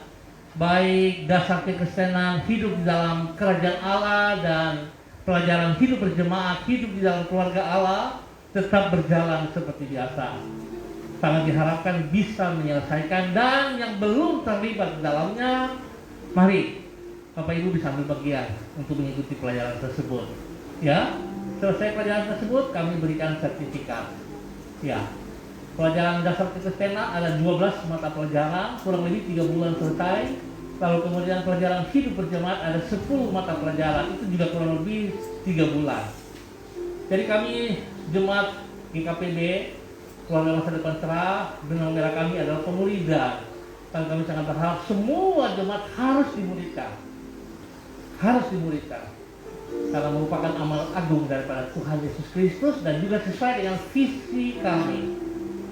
baik dasar kekristenan, hidup di dalam kerajaan Allah, dan pelajaran hidup berjemaat, hidup di dalam keluarga Allah, tetap berjalan seperti biasa. Sangat diharapkan bisa menyelesaikan, dan yang belum terlibat di dalamnya, mari Bapak Ibu bisa ambil bagian untuk mengikuti pelajaran tersebut, ya. Selesai pelajaran tersebut, kami berikan sertifikat. Ya, pelajaran dasar kekristenan ada 12 mata pelajaran, kurang lebih 3 bulan selesai. Lalu kemudian pelajaran hidup berjemaat ada 10 mata pelajaran, itu juga kurang lebih 3 bulan. Jadi kami jemaat GKPB, Keluarga Masa Depan Cerah, benang merah kami adalah pemuridan. Dan kami sangat berharap semua jemaat harus dimuridkan. Karena merupakan amal agung daripada Tuhan Yesus Kristus, dan juga sesuai dengan visi kami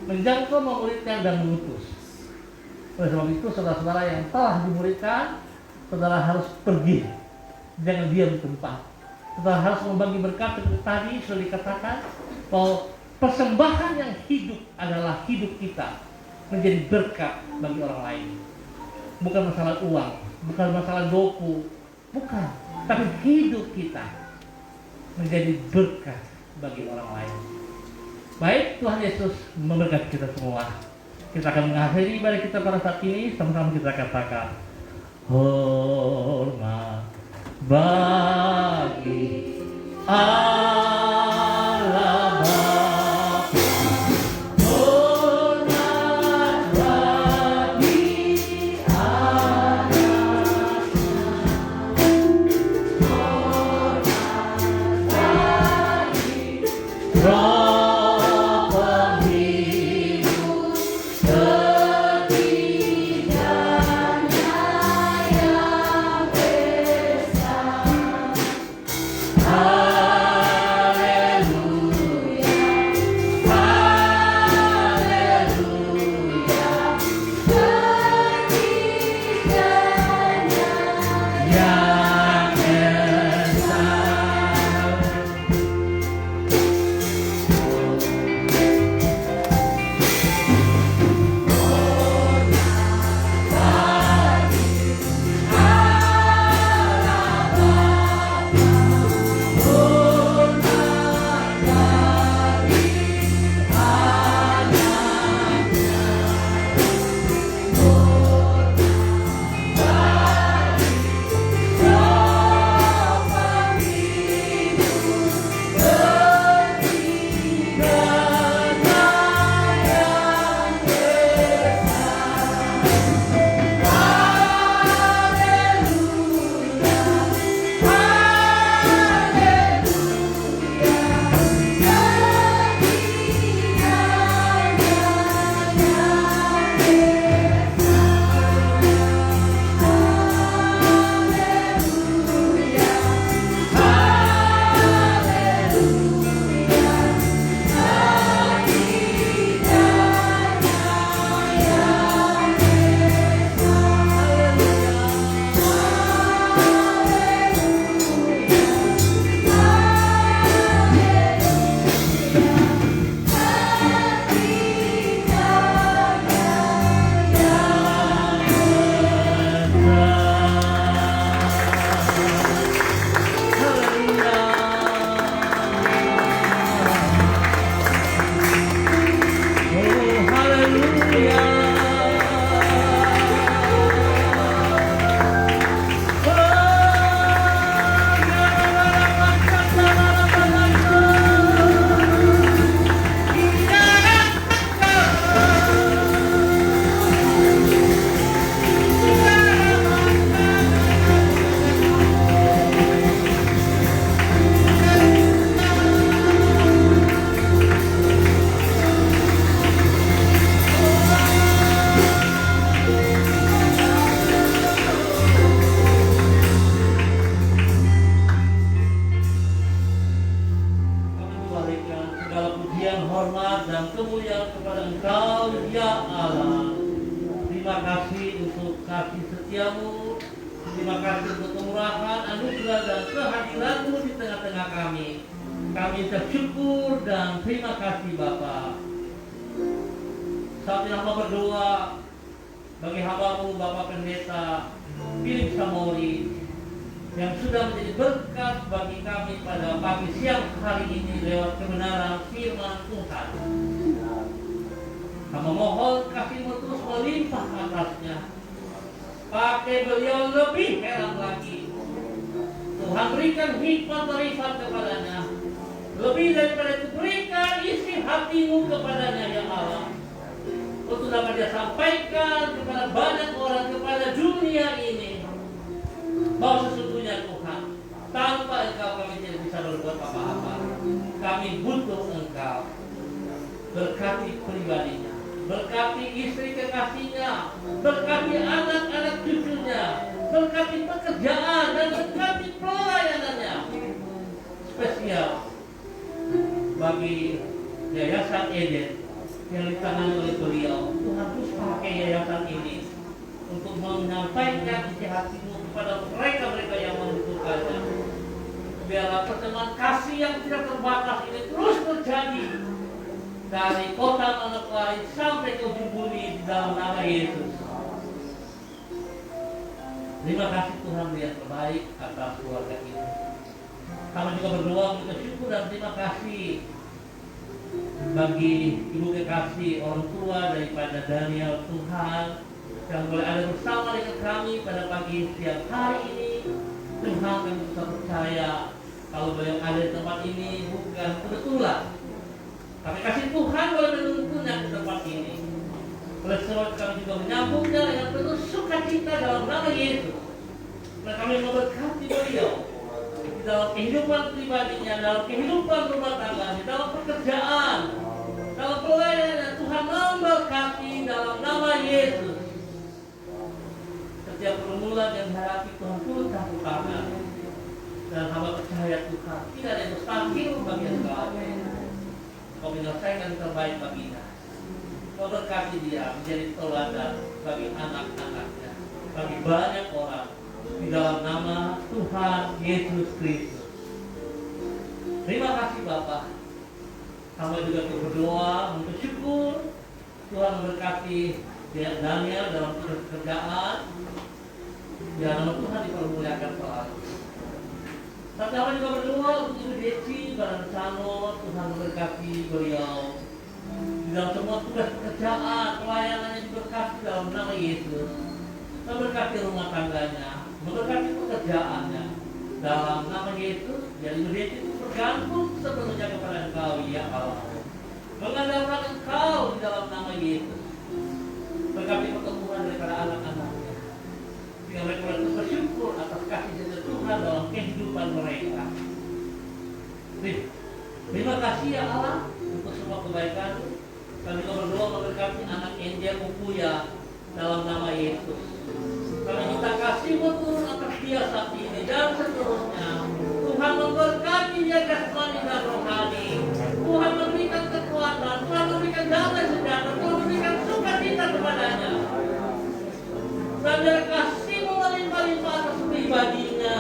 menjangkau, memuridkan, dan mengutus. Oleh sebab itu, saudara-saudara yang telah dimuridkan, saudara harus pergi, jangan diam di tempat. Saudara harus membagi berkat. Seperti tadi sudah dikatakan bahwa persembahan yang hidup adalah hidup kita menjadi berkat bagi orang lain. Bukan masalah uang, bukan masalah doku, bukan. Tapi hidup kita menjadi berkat bagi orang lain. Baik, Tuhan Yesus memberkati kita semua. Kita akan mengakhiri ibadah kita pada saat ini. Sama-sama kita katakan, hormat bagi Allah Bapa, hormat bagi Roh penghidup ketiganya yang besar. Haleluya, haleluya, ketiganya yang besar. hormat dan kemuliaan kepada Engkau, ya Allah. Terima kasih untuk kasih setiamu. Terima kasih untuk kemurahan, anugerah dan kehadiranmu di tengah-tengah kami. Kami bersyukur dan terima kasih Bapa. Saat ini hamba berdoa bagi hambamu Bapak Pendeta Philip Samori yang sudah menjadi berkat bagi kami pada pagi siang hari ini lewat kebenaran firman Tuhan. Kami mohon kasih-Mu terus melimpah atasnya. Pakai beliau lebih heran lagi. Tuhan berikan hikmat marifat kepadanya. Lebih daripada itu berikan isi hati-Mu kepadanya ya Allah. Untuk dapat dia sampaikan kepada banyak orang, kepada dunia ini, bahwa sesungguhnya Tuhan, tanpa Engkau kami tidak bisa berbuat apa-apa. Kami butuh Engkau. Berkati pribadinya, berkati istri kekasihnya, berkati anak-anak cucunya, berkati pekerjaan dan berkati pelayanannya. Spesial bagi Yayasan Eden yang ditangani oleh beliau. Tuhan terus pakai yayasan ini untuk menyampaikan isi hati-Mu kepada mereka-mereka yang membutuhkannya. Biarlah pertemuan kasih yang tidak terbatas ini terus terjadi dari kota Manokwari sampai ke ujung bumi di dalam nama Yesus. Terima kasih Tuhan yang terbaik atas keluarga ini. Kami juga berdoa untuk syukur dan terima kasih bagi ibu kekasih orang tua daripada Daniel Tuhan yang boleh ada bersama dengan kami pada pagi siang hari ini. Tuhan, kami bisa percaya kalau beliau ada di tempat ini bukan kebetulan. Kami kasih Tuhan boleh menuntunnya di tempat ini. Oleh sebab kami juga menyambutnya dengan penuh sukacita dalam nama Yesus. Dan kami memberkati beliau di dalam kehidupan pribadinya, dalam kehidupan rumah tangganya, dalam pekerjaan, dalam pelayanan. Tuhan memberkati dalam nama Yesus. Setiap pergumulan yang dihadapi Tuhan turut campur tangan. Dan hamba percaya Tuhan tidak ada yang mustahil bagi Engkau. Kau menyelesaikan yang terbaik baginya. Kau berkati dia menjadi teladan bagi anak-anaknya, bagi banyak orang, di dalam nama Tuhan Yesus Kristus. Terima kasih Bapak. Hamba juga berdoa untuk syukur Tuhan memberkati Daniel dalam pekerjaan. Biar nama Tuhan dipermuliakan selalu. Tapi hamba juga berdoa untuk Ibu Deci Baransano, Tuhan memberkati beliau di dalam semua tugas pekerjaan, pelayanannya diberkati dalam nama Yesus. Memberkati rumah tangganya, memberkati pekerjaannya dalam nama Yesus. Jadi Ibu Deci itu bergantung sepenuhnya kepada Engkau ya Allah. Mengandalkan Engkau di dalam nama Yesus. Berkati pertumbuhan daripada anak-anaknya. Sehingga mereka terus bersyukur atas kasih setia Tuhan dalam kehidupan mereka. Terima kasih ya Allah untuk semua kebaikan. Kami juga berdoa memberkati anak Angel Ukuya dalam nama Yesus. Kami minta kasih-Mu turun atas dia saat ini dan seterusnya. Tuhan memberkati dia jasmani dan rohani. Tuhan memberikan kekuatan, Tuhan memberikan damai sejahtera, Tuhan memberikan sukacita kepadanya. Dan biar kasih-Mu melimpah-limpah atas pribadinya.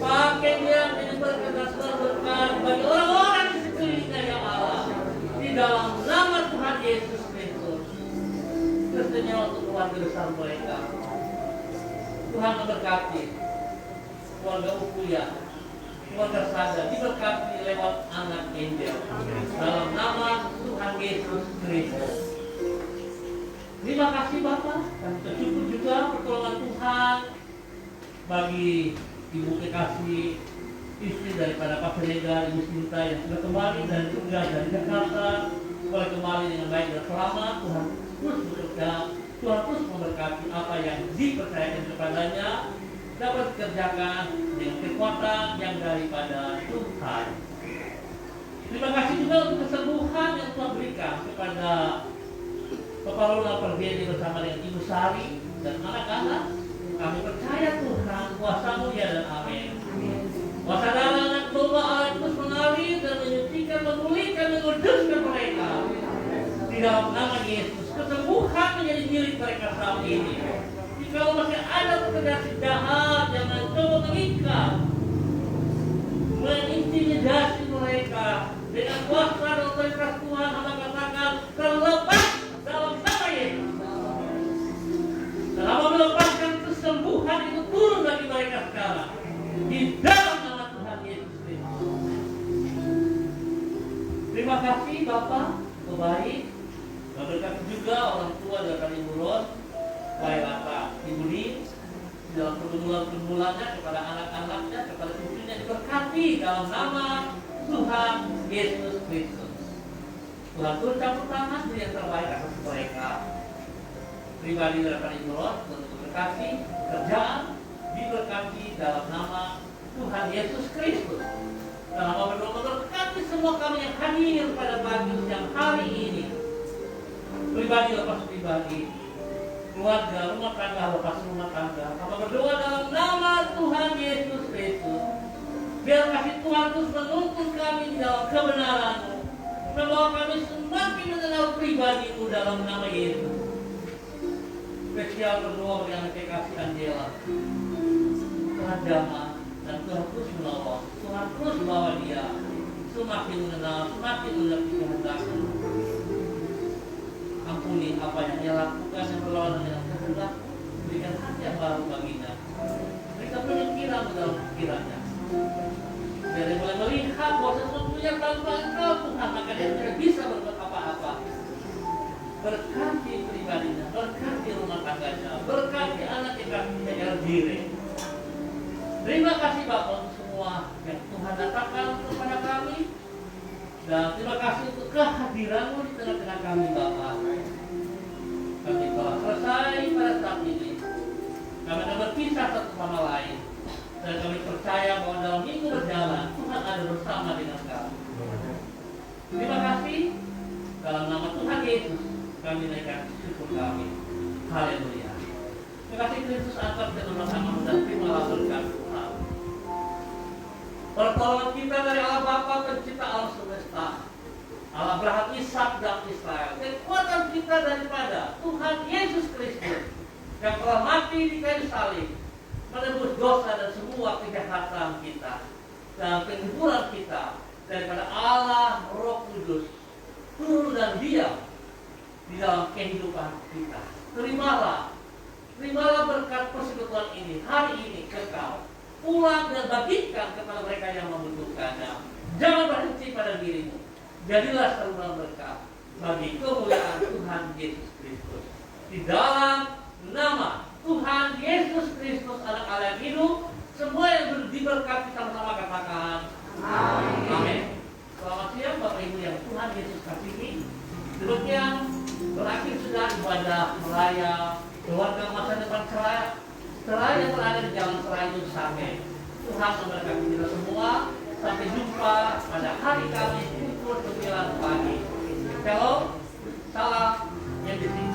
Pakai dia menjadi berkat dan berkat bagi orang-orang di sekelilingnya ya Allah. Di dalam nama Tuhan Yesus Kristus. Kristinya untuk keluarga besar mereka. Tuhan memberkati keluarga Ukuya, keluarga Sada, diberkati lewat anak Angel. Dalam nama Tuhan Yesus Kristus. Terima kasih Bapak, dan bersyukur juga pertolongan Tuhan bagi Ibu kekasih istri daripada Pak Senega, Ibu Sinta yang sudah kembali dan juga dari Jakarta, boleh kembali dengan baik dan selamat. Tuhan terus bekerja, Tuhan terus memberkati apa yang dipercayakan kepadanya dapat dikerjakan dengan kekuatan yang daripada Tuhan. Terima kasih juga untuk kesembuhan yang Tuhan berikan kepada Bapak Ronald Perbiedi bersama dengan Ibu Sari dan anak-anak. Kami percaya Tuhan kuasa-Mu ya dan amin. Kuasa darah anak domba Allah terus mengalir dan menyucikan, memulihkan, menguduskan mereka. dalam nama Yesus, kesembuhan menjadi milik mereka saat ini. Jika masih ada pekerjaan jahat yang mencoba mengikat, mengintimidasi mereka dengan kuasa dan otoritas Tuhan, hamba katakan terlepas dalam nama Yesus. Dan hamba melepaskan kesembuhan itu turun bagi mereka sekarang di dalam nama Tuhan Yesus Kristus. Terima kasih Bapak, baik. Berkati juga orang tua dari Ibu Ros, baik Bapak Ibu Lim, dalam pergumulan-pergumulannya kepada anak-anaknya, kepada cucunya, diberkati dalam nama Tuhan Yesus Kristus. Tuhan turun campur tangan yang terbaik atas mereka. Pribadi dari Ibu Ros untuk berkati, kerjaan diberkati dalam nama Tuhan Yesus Kristus. Dan hamba berdoa berkati semua kami yang hadir pada pagi siang hari ini. Pribadi lepas pribadi, keluarga, rumah tangga lepas rumah tangga. Hamba berdoa dalam nama Tuhan Yesus Kristus. Biar kasih Tuhan terus menuntun kami di dalam kebenaran-Mu, membawa kami semakin mengenal pribadi-Mu dalam nama Yesus. Spesial berdoa bagi anak kasih Angela, Tuhan jamah, dan Tuhan terus menolong. Tuhan terus bawa dia semakin mengenal, semakin mengerti kehendak-Mu. Ampuni apa yang ia lakukan yang berlawanan dengan kehendak. Berikan hati yang baru baginya. Berikan penyekiran dalam pikirannya. Biar dia mulai melihat bahwa sesungguhnya tanpa Engkau Tuhan, maka dia tidak bisa berbuat apa-apa. Berkati pribadinya, berkati rumah tangganya, berkati anak yang jaga diri. Terima kasih Bapak untuk semua yang Tuhan datangkan kepada kami. Dan terima kasih untuk kehadiran-Mu di tengah-tengah kami Bapak. Kami telah selesai pada saat ini. Kami akan berpisah satu sama lain. Dan kami percaya bahwa dalam minggu berjalan Tuhan ada bersama dengan kami. Terima kasih. Dalam nama Tuhan Yesus kami naikkan syukur kami. Haleluya. Terima kasih Kristus, angkat kedua tanganmu dan terimalah berkat Tuhan. Pertolongan kita dari Allah Bapa pencipta alam semesta, Allah Abraham, Ishak dan Israel. Kekuatan kita daripada Tuhan Yesus Kristus yang telah mati di kayu salib, menebus dosa dan semua kejahatan kita dan penghiburan kita daripada Allah Roh Kudus turun dan diam di dalam kehidupan kita. Terimalah berkat persekutuan ini hari ini kekal. Pulang dan bagikan kepada mereka yang membutuhkannya. Jangan berhenti pada dirimu. Jadilah saluran berkat bagi kemuliaan Tuhan Yesus Kristus. Di dalam nama Tuhan Yesus Kristus, Anak Allah yang hidup, semua yang diberkati sama-sama katakan amin. Amin. Selamat siang Bapak Ibu yang Tuhan Yesus kasihi. Demikian berakhir sudah ibadah melayang keluarga masa depan Serai yang berada di jalan Serai itu sampai Tuhan memberkati kita semua. Sampai jumpa pada hari Kamis pukul 9 pagi. Shalom, salam yang ditinggalkan.